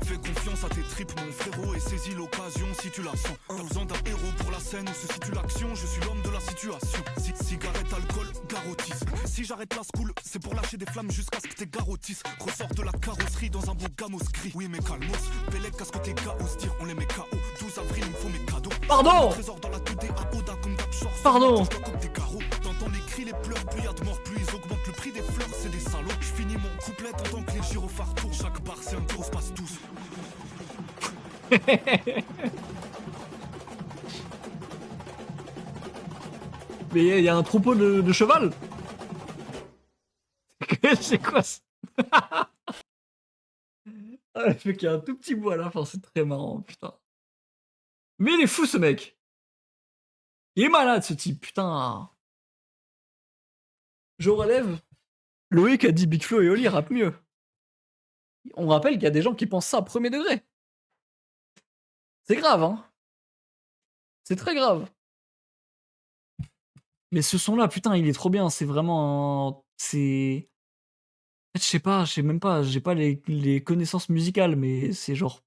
B: Fais confiance à tes tripes, mon frérot, et saisis l'occasion si tu la sens. T'as besoin d'un héros pour la scène où se situe l'action. Je suis l'homme de la situation. Cigarette, alcool, garrotis. Si j'arrête la school, c'est pour lâcher des flammes jusqu'à ce que t'es garrotis. Ressort de la carrosserie dans un beau gamos gris. Oui, mais calmos, Bélec, qu'à ce que t'es chaos, dire on les met KO. 12 avril, il me faut mes cadeaux.
A: Pardon.
B: Trésor dans la 2D à Oda comme Gapchor.
A: Pardon.
B: Comme des carreaux. T'entends les cris, les pleurs, plus y a de morts, plus ils augmentent le prix des fleurs. C'est des salauds. Je finis mon couplet en tant que les gyrophares tournent. Chaque bar, c'est un tour, on se passe tous.
A: Mais il y a un troupeau de cheval. C'est quoi ça? Ah, le fait qu'il y a un tout petit bout à la fin, c'est très marrant, putain. Mais il est fou ce mec. Il est malade ce type, putain. Je relève. Loïc a dit Big Flo et Oli rappent mieux. On rappelle qu'il y a des gens qui pensent ça à premier degré. C'est grave, hein. C'est très grave. Mais ce son-là, putain, il est trop bien. C'est vraiment. C'est. En fait, je sais même pas, j'ai pas les connaissances musicales, mais c'est genre.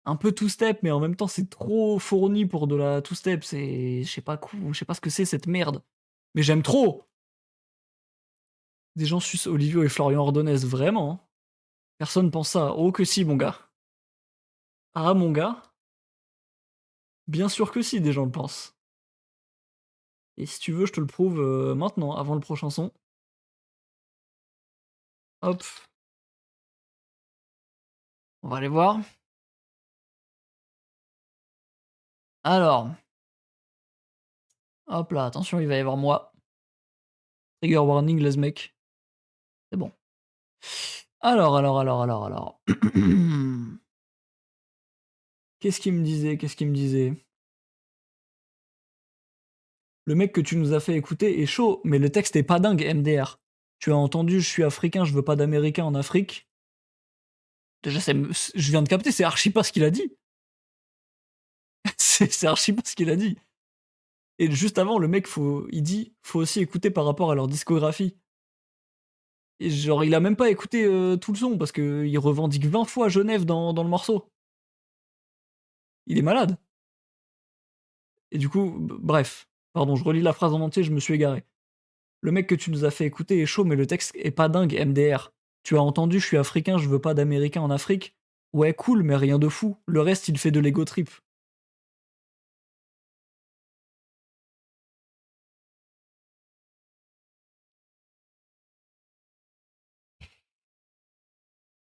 A: Un peu two-step, mais en même temps, c'est trop fourni pour de la two-step. C'est. Je sais pas ce que c'est cette merde. Mais j'aime trop! Des gens sucent Olivio et Florian Ordonez, vraiment? Personne pense ça. Oh que si, mon gars. Ah, mon gars? Bien sûr que si, des gens le pensent. Et si tu veux, je te le prouve maintenant, avant le prochain son. Hop. On va aller voir. Alors. Hop là, attention, il va y avoir moi. Trigger warning, les mecs. C'est bon. Alors. Qu'est-ce qu'il me disait? Le mec que tu nous as fait écouter est chaud, mais le texte est pas dingue, MDR. Tu as entendu, je suis africain, je veux pas d'américain en Afrique. Déjà, je viens de capter, c'est archi pas ce qu'il a dit. C'est archi pas ce qu'il a dit. Et juste avant, le mec, il dit, faut aussi écouter par rapport à leur discographie. Et genre, il a même pas écouté tout le son, parce qu'il revendique 20 fois Genève dans le morceau. Il est malade. Et du coup, bref. Pardon, je relis la phrase en entier, je me suis égaré. Le mec que tu nous as fait écouter est chaud, mais le texte est pas dingue, MDR. Tu as entendu, je suis africain, je veux pas d'américain en Afrique. Ouais, cool, mais rien de fou. Le reste, il fait de l'ego trip.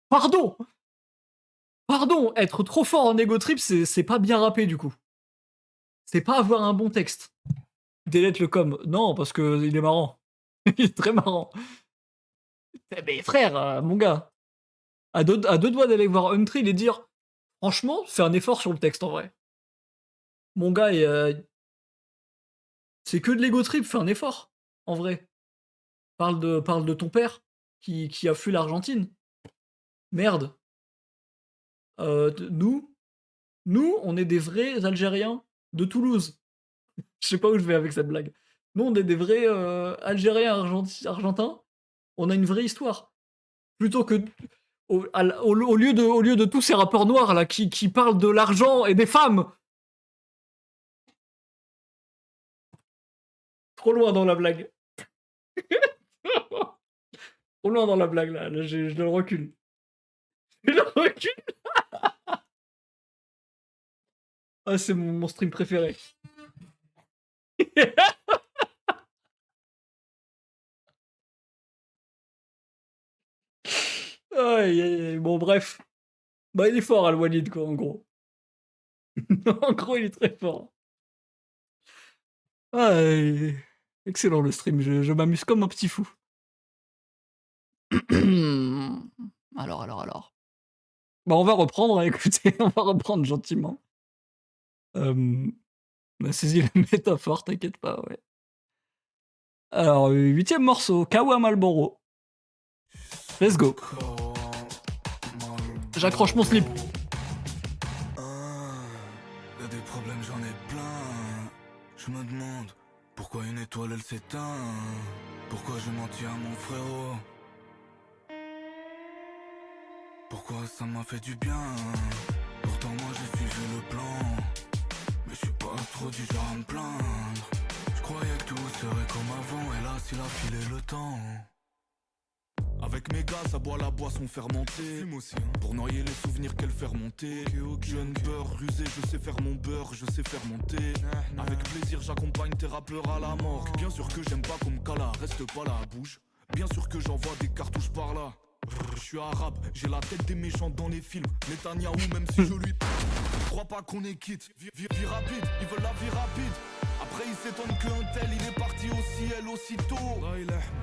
A: Pardon! Pardon, être trop fort en ego trip, c'est pas bien rappé du coup. C'est pas avoir un bon texte. Delete le com. Non, parce que il est marrant. Il est très marrant. Mais frère, mon gars, à deux doigts d'aller voir Untrill et dire franchement, fais un effort sur le texte en vrai. Mon gars, c'est que de l'ego trip, fais un effort, en vrai. Parle de ton père qui a fui l'Argentine. Merde. Nous, on est des vrais Algériens de Toulouse. Je sais pas où je vais avec cette blague. Nous, on est des vrais Algériens argentins. On a une vraie histoire. Plutôt que au lieu de tous ces rappeurs noirs là qui parlent de l'argent et des femmes. Trop loin dans la blague. Trop loin dans la blague là. Je le recule. Je le recule. Ah, c'est mon stream préféré. Aïe, aïe, aïe. Bon, bref. Bah, il est fort, Al-Walid, quoi, en gros. En gros, il est très fort. Ah, excellent le stream, je m'amuse comme un petit fou. Alors. Bah, on va reprendre, hein, écoutez, on va reprendre gentiment. On a saisi la métaphore, t'inquiète pas, ouais. Alors, 8e morceau, Kawa Malboro. Let's go. J'accroche mon slip.
D: Y'a des problèmes, j'en ai plein. Je me demande pourquoi une étoile elle s'éteint. Pourquoi je mentis à mon frérot. Pourquoi ça m'a fait du bien. Pourtant moi j'ai suivi le plan. Mais je suis pas trop du genre à me plaindre. Je croyais que tout serait comme avant. Et là s'il a filé le temps.
B: Avec mes gars, ça boit la boisson fermentée. Fume aussi, hein. Pour noyer les souvenirs qu'elle fait remonter. Jeune beurre rusé, je sais faire mon beurre, je sais faire monter. Avec plaisir, j'accompagne tes rappeurs à la mort. Bien sûr que j'aime pas comme Kala, reste pas là, bouge. Bien sûr que j'envoie des cartouches par là. Je suis arabe, j'ai la tête des méchants dans les films. Netanyahou, même si je lui crois pas qu'on est quitte. Vie rapide, ils veulent la vie rapide. Après il s'étonne qu'un tel il est parti au ciel aussitôt.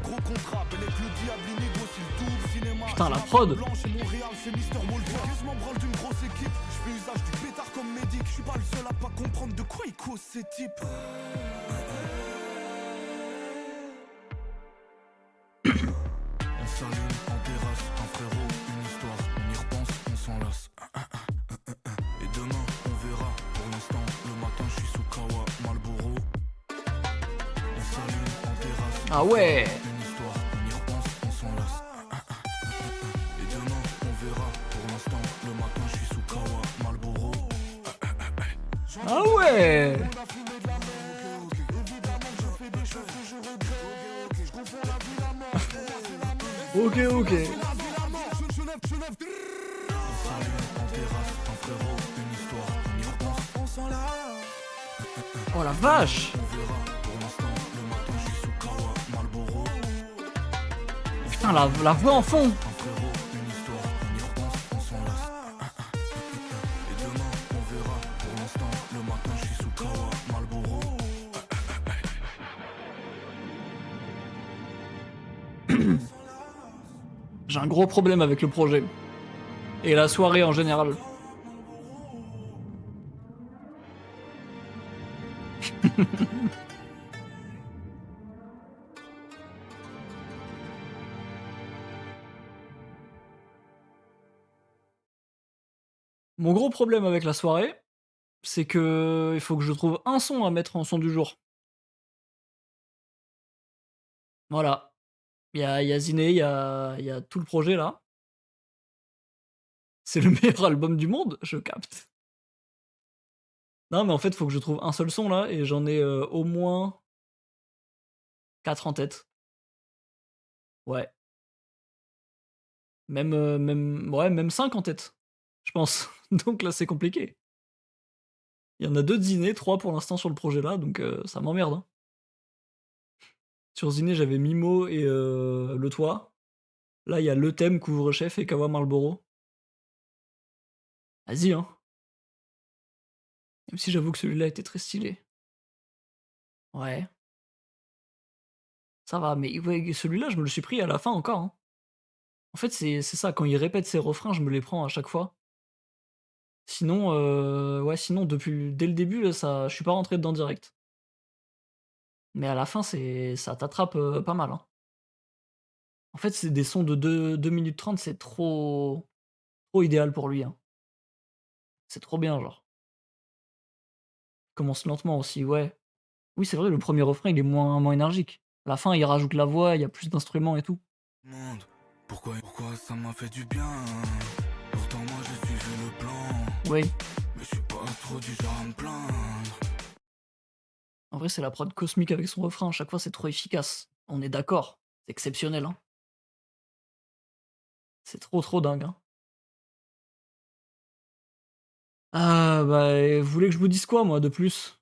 B: Gros contrat, avec le diable il négocie le tout. Cinéma,
A: putain la prod.
B: Blanche et Montréal c'est Mister Moldois. Je m'en branle d'une grosse équipe. Je fais usage du pétard comme médic. Je suis pas le seul à pas comprendre de quoi ils causent ces types.
D: On s'allume en terrasse, un frérot, une histoire. On y repense, on s'en lasse. Et demain on verra. Pour l'instant le matin je suis sous Kawa Malboro. On s'allume en terrasse.
A: Ah ouais.
D: Une histoire, on y repense, on s'en lasse. Et demain on verra. Pour l'instant le matin je suis sous Kawa Malboro.
A: Ah ouais. Ok.
D: On s'allume en terrasse, un frérot, une histoire. On y repense, on s'en lasse.
A: Oh la vache.
D: On verra. Pour l'instant le matin je suis sous Kawa Malboro.
A: Putain la voix en fond.
D: Un frérot, une histoire, on y repense, on s'en lasse. Et demain, on verra. Pour l'instant, le matin, je suis sous Kawa Malboro.
A: J'ai un gros problème avec le projet. Et la soirée en général. Mon gros problème avec la soirée, c'est que il faut que je trouve un son à mettre en son du jour. Voilà. Il y a Ziné, il y a tout le projet là. C'est le meilleur album du monde, je capte. Non, mais en fait, il faut que je trouve un seul son là et j'en ai, au moins 4 en tête. Ouais. Même 5 en tête, je pense. Donc là, c'est compliqué. Il y en a 2 de Ziné, 3 pour l'instant sur le projet là, donc ça m'emmerde, hein. Sur Ziné, j'avais Mimo et Le Toit. Là, il y a Le Thème, Couvre-Chef et Kawa Marlboro. Vas-y, hein. Même si j'avoue que celui-là était très stylé. Ouais, ça va, mais ouais, celui-là, je me le suis pris à la fin encore, hein. En fait, c'est ça, quand il répète ses refrains, je me les prends à chaque fois. Sinon, ouais, sinon dès le début, là, ça je suis pas rentré dedans direct. Mais à la fin, ça t'attrape, pas mal, hein. En fait, c'est des sons de 2 minutes 30, c'est trop idéal pour lui, hein. C'est trop bien, genre. Commence lentement aussi, ouais. Oui, c'est vrai, le premier refrain, il est moins énergique. À la fin, il rajoute la voix, il y a plus d'instruments et tout.
D: Monde, pourquoi ça m'a fait du bien? Pourtant moi j'ai suivi le plan.
A: Oui,
D: Mais je suis pas trop du genre à me plaindre.
A: en vrai, c'est la prod cosmique avec son refrain, à chaque fois, c'est trop efficace. On est d'accord, c'est exceptionnel, hein. C'est trop dingue, hein. Ah, bah, vous voulez que je vous dise quoi, moi, de plus?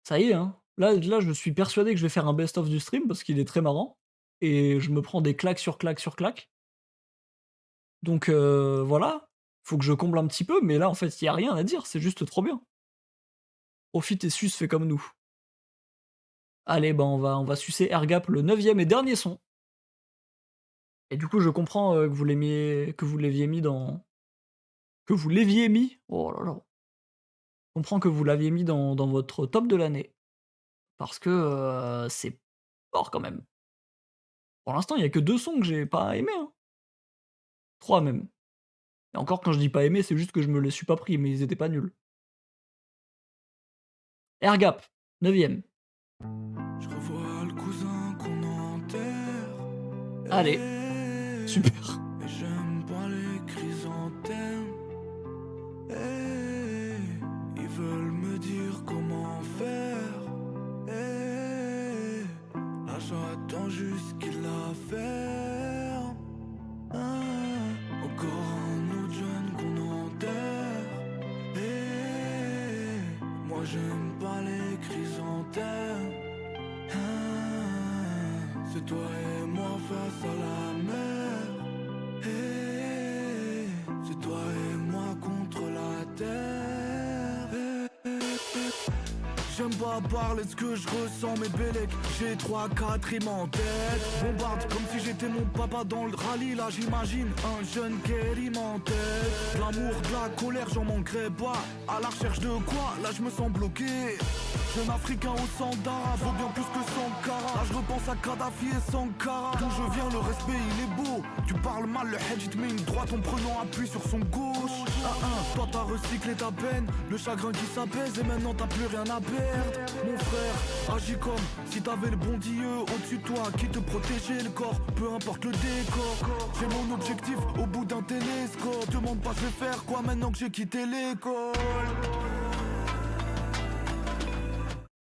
A: Ça y est, hein. Là, je suis persuadé que je vais faire un best-of du stream parce qu'il est très marrant et je me prends des claques sur claques sur claques. Donc voilà, faut que je comble un petit peu, mais là, en fait, il y a rien à dire, c'est juste trop bien. Profite et suce, fais comme nous. Allez, bah, on va sucer Airgap, le 9e et dernier son. Et du coup, je comprends, que vous l'aviez mis, oh là là, je comprends que vous l'aviez mis dans votre top de l'année parce que, c'est fort quand même. Pour l'instant, il y a que 2 sons que j'ai pas aimés, hein. 3 même. Et encore quand je dis pas aimé, c'est juste que je me les suis pas pris, mais ils étaient pas nuls. Airgap, 9e.
D: Je revois le cousin qu'on enterre.
A: Allez,
D: Eh,
A: super.
D: et j'aime pas les chrysanthèmes. Eh, ils veulent me dire comment faire. Eh, là j'attends juste qu'il la ferme. Ah, encore un autre jeune qu'on enterre. Eh, moi j'aime pas les chrysanthèmes. Ah, c'est toi et moi face à la mer. Eh, c'est toi et moi contre la terre. J'aime pas parler de ce que je ressens, mais Bélec, j'ai 3-4 rimes en tête. Bombarde comme si j'étais mon papa dans le rallye. Là j'imagine un jeune Kerry en tête. De l'amour, de la colère, j'en manquerai pas. À la recherche de quoi, là je me sens bloqué. Jeune africain au sandara, vaut bien plus que Sankara. Là je repense à Kadhafi et Sankara. D'où je viens, le respect il est beau. Tu parles mal, le hedge il te met une droite en prenant appui sur son gauche. Toi t'as recyclé ta peine, le chagrin qui s'apaise et maintenant t'as plus rien à perdre. Mon frère, agis comme si t'avais le bon Dieu au-dessus de toi qui te protégeait le corps, peu importe le décor. J'ai mon objectif au bout d'un télescope. Demande pas je vais faire quoi maintenant que j'ai quitté l'école.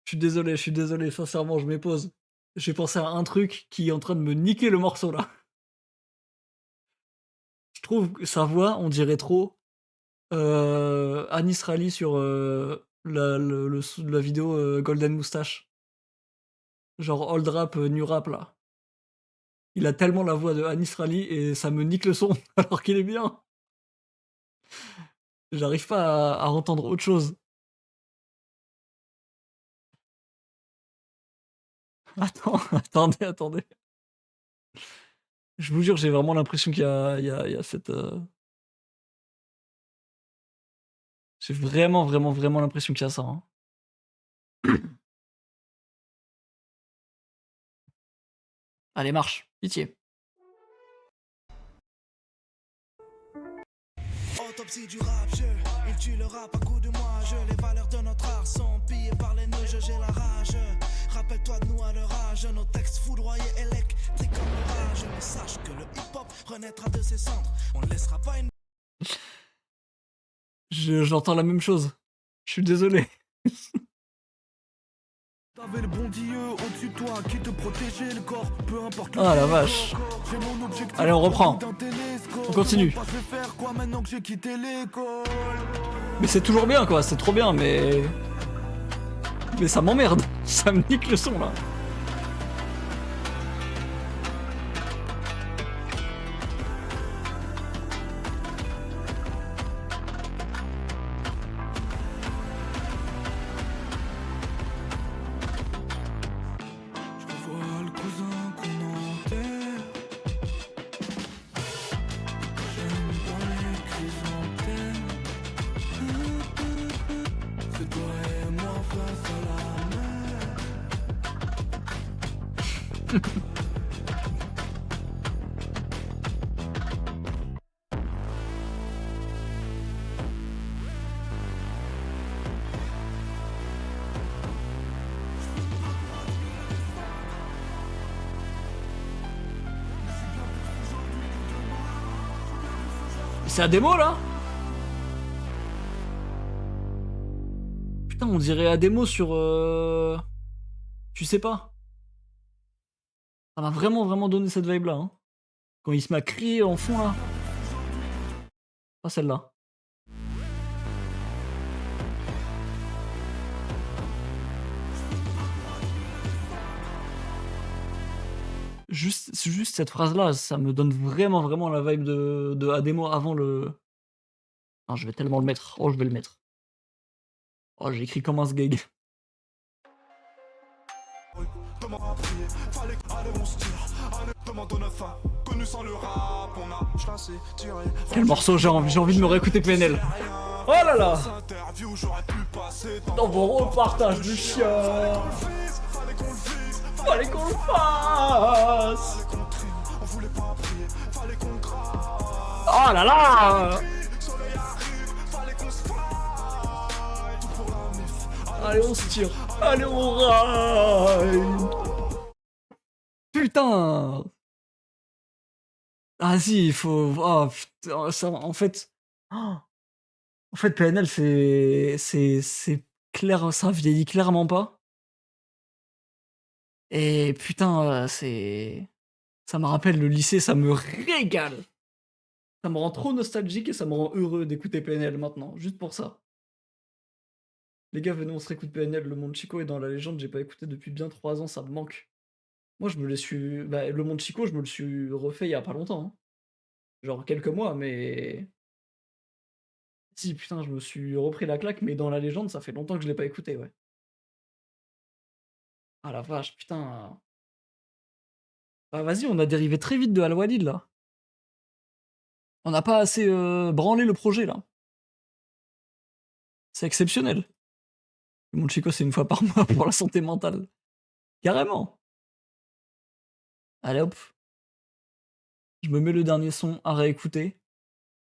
A: Je suis désolé, sincèrement, je m'épose. J'ai pensé à un truc qui est en train de me niquer le morceau là. Je trouve que sa voix, on dirait trop Anis Rally sur la vidéo Golden Moustache. Genre old rap, new rap là. Il a tellement la voix de Anis Rally et ça me nique le son alors qu'il est bien. J'arrive pas à entendre autre chose. Attends, attendez. Je vous jure, j'ai vraiment l'impression qu'il y a cette. J'ai vraiment l'impression qu'il y a ça, hein. Allez, marche, pitié.
E: l'autopsie du rap, il tue le rap à coups de moi, les valeurs de notre art sont pillées par les nœuds, j'ai la rage. Rappelle-toi de nous à leur âge, nos textes foudroyés électriques comme l'orage. Mais sache que le hip-hop renaîtra de ses cendres, on ne laissera pas une...
A: J'entends la même chose. Je suis désolé.
B: T'avais le bon Dieu au-dessus de toi qui te protégeait le corps, peu importe.
A: Ah la vache.
B: J'ai mon objectif.
A: Allez, on reprend. On continue.
B: Je vais faire quoi maintenant que j'ai quitté l'école?
A: Mais c'est toujours bien quoi, c'est trop bien, mais... Mais ça m'emmerde. Ça me nique le son là.
E: Je revois le cousin qu'on enterre. J'aime pas les chrysanthèmes. C'est toi et moi face à la mer.
A: C'est à démo là? Putain, on dirait à démo sur... Tu sais pas. Ça m'a vraiment donné cette vibe là. Hein. Quand il se met à crier en fond là. Pas celle-là. Juste cette phrase-là, ça me donne vraiment la vibe de Ademo avant le... Non, je vais tellement le mettre. Oh, je vais le mettre. Oh, j'ai écrit comme un sgeg. Quel morceau, j'ai envie de me réécouter PNL. Oh là là. Dans vos repartages du chien. Fallait qu'on le fasse. Oh là là. Allez, on se tire. Allez, on ride. Putain. Ah si, il faut... Oh, putain, ça, en fait... Oh. En fait, PNL, c'est clair, ça vieillit clairement pas. Et putain, c'est... Ça me rappelle le lycée, ça me régale. Ça me rend trop nostalgique et ça me rend heureux d'écouter PNL maintenant, juste pour ça. Les gars, venez, on se réécoute PNL, Le Monde Chico est dans la légende, j'ai pas écouté depuis bien 3 ans, ça me manque. Moi, je me l'ai su... Bah, Le Monde Chico, je me le suis refait il y a pas longtemps. Hein. Genre quelques mois, mais... Si, putain, je me suis repris la claque, mais dans la légende, ça fait longtemps que je l'ai pas écouté, ouais. Ah la vache, putain. Ah, vas-y, on a dérivé très vite de Al-Walid, là. On n'a pas assez branlé le projet, là. C'est exceptionnel. Le Monde Chico, c'est une fois par mois pour la santé mentale. Carrément. Allez hop. Je me mets le dernier son à réécouter.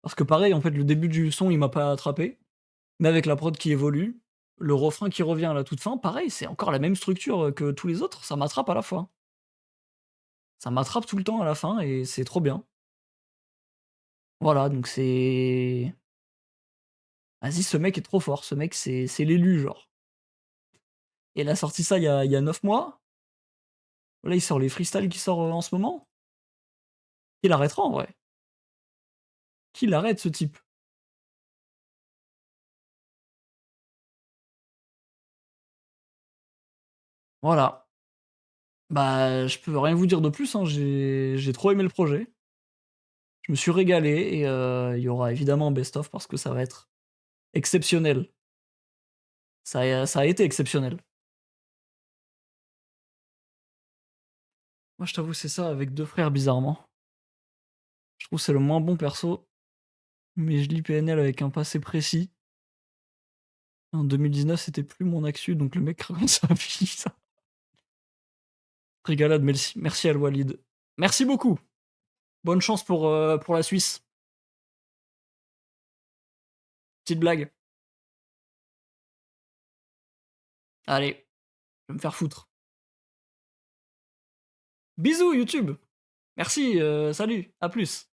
A: Parce que pareil, en fait, le début du son, il m'a pas attrapé. Mais avec la prod qui évolue, le refrain qui revient à la toute fin, pareil, c'est encore la même structure que tous les autres, ça m'attrape à la fois. Ça m'attrape tout le temps à la fin et c'est trop bien. Voilà, donc c'est... Vas-y, ce mec est trop fort, ce mec c'est l'élu, genre. Et il a sorti ça il y a 9 mois. Là, il sort les freestyles qui sortent en ce moment. Qui l'arrêtera en vrai? Qui l'arrête, ce type? Voilà. Bah, je peux rien vous dire de plus, hein, j'ai trop aimé le projet. Je me suis régalé et il y aura évidemment un best-of parce que ça va être exceptionnel. Ça a été exceptionnel. Moi, je t'avoue, c'est ça avec 2 frères, bizarrement. Je trouve que c'est le moins bon perso, mais je lis PNL avec un passé précis. En 2019, c'était plus mon actu, donc le mec raconte sa vie, ça. Régalade, merci Al Walid. Merci beaucoup. Bonne chance pour la Suisse. Petite blague. Allez, je vais me faire foutre. Bisous YouTube. Merci, salut, à plus.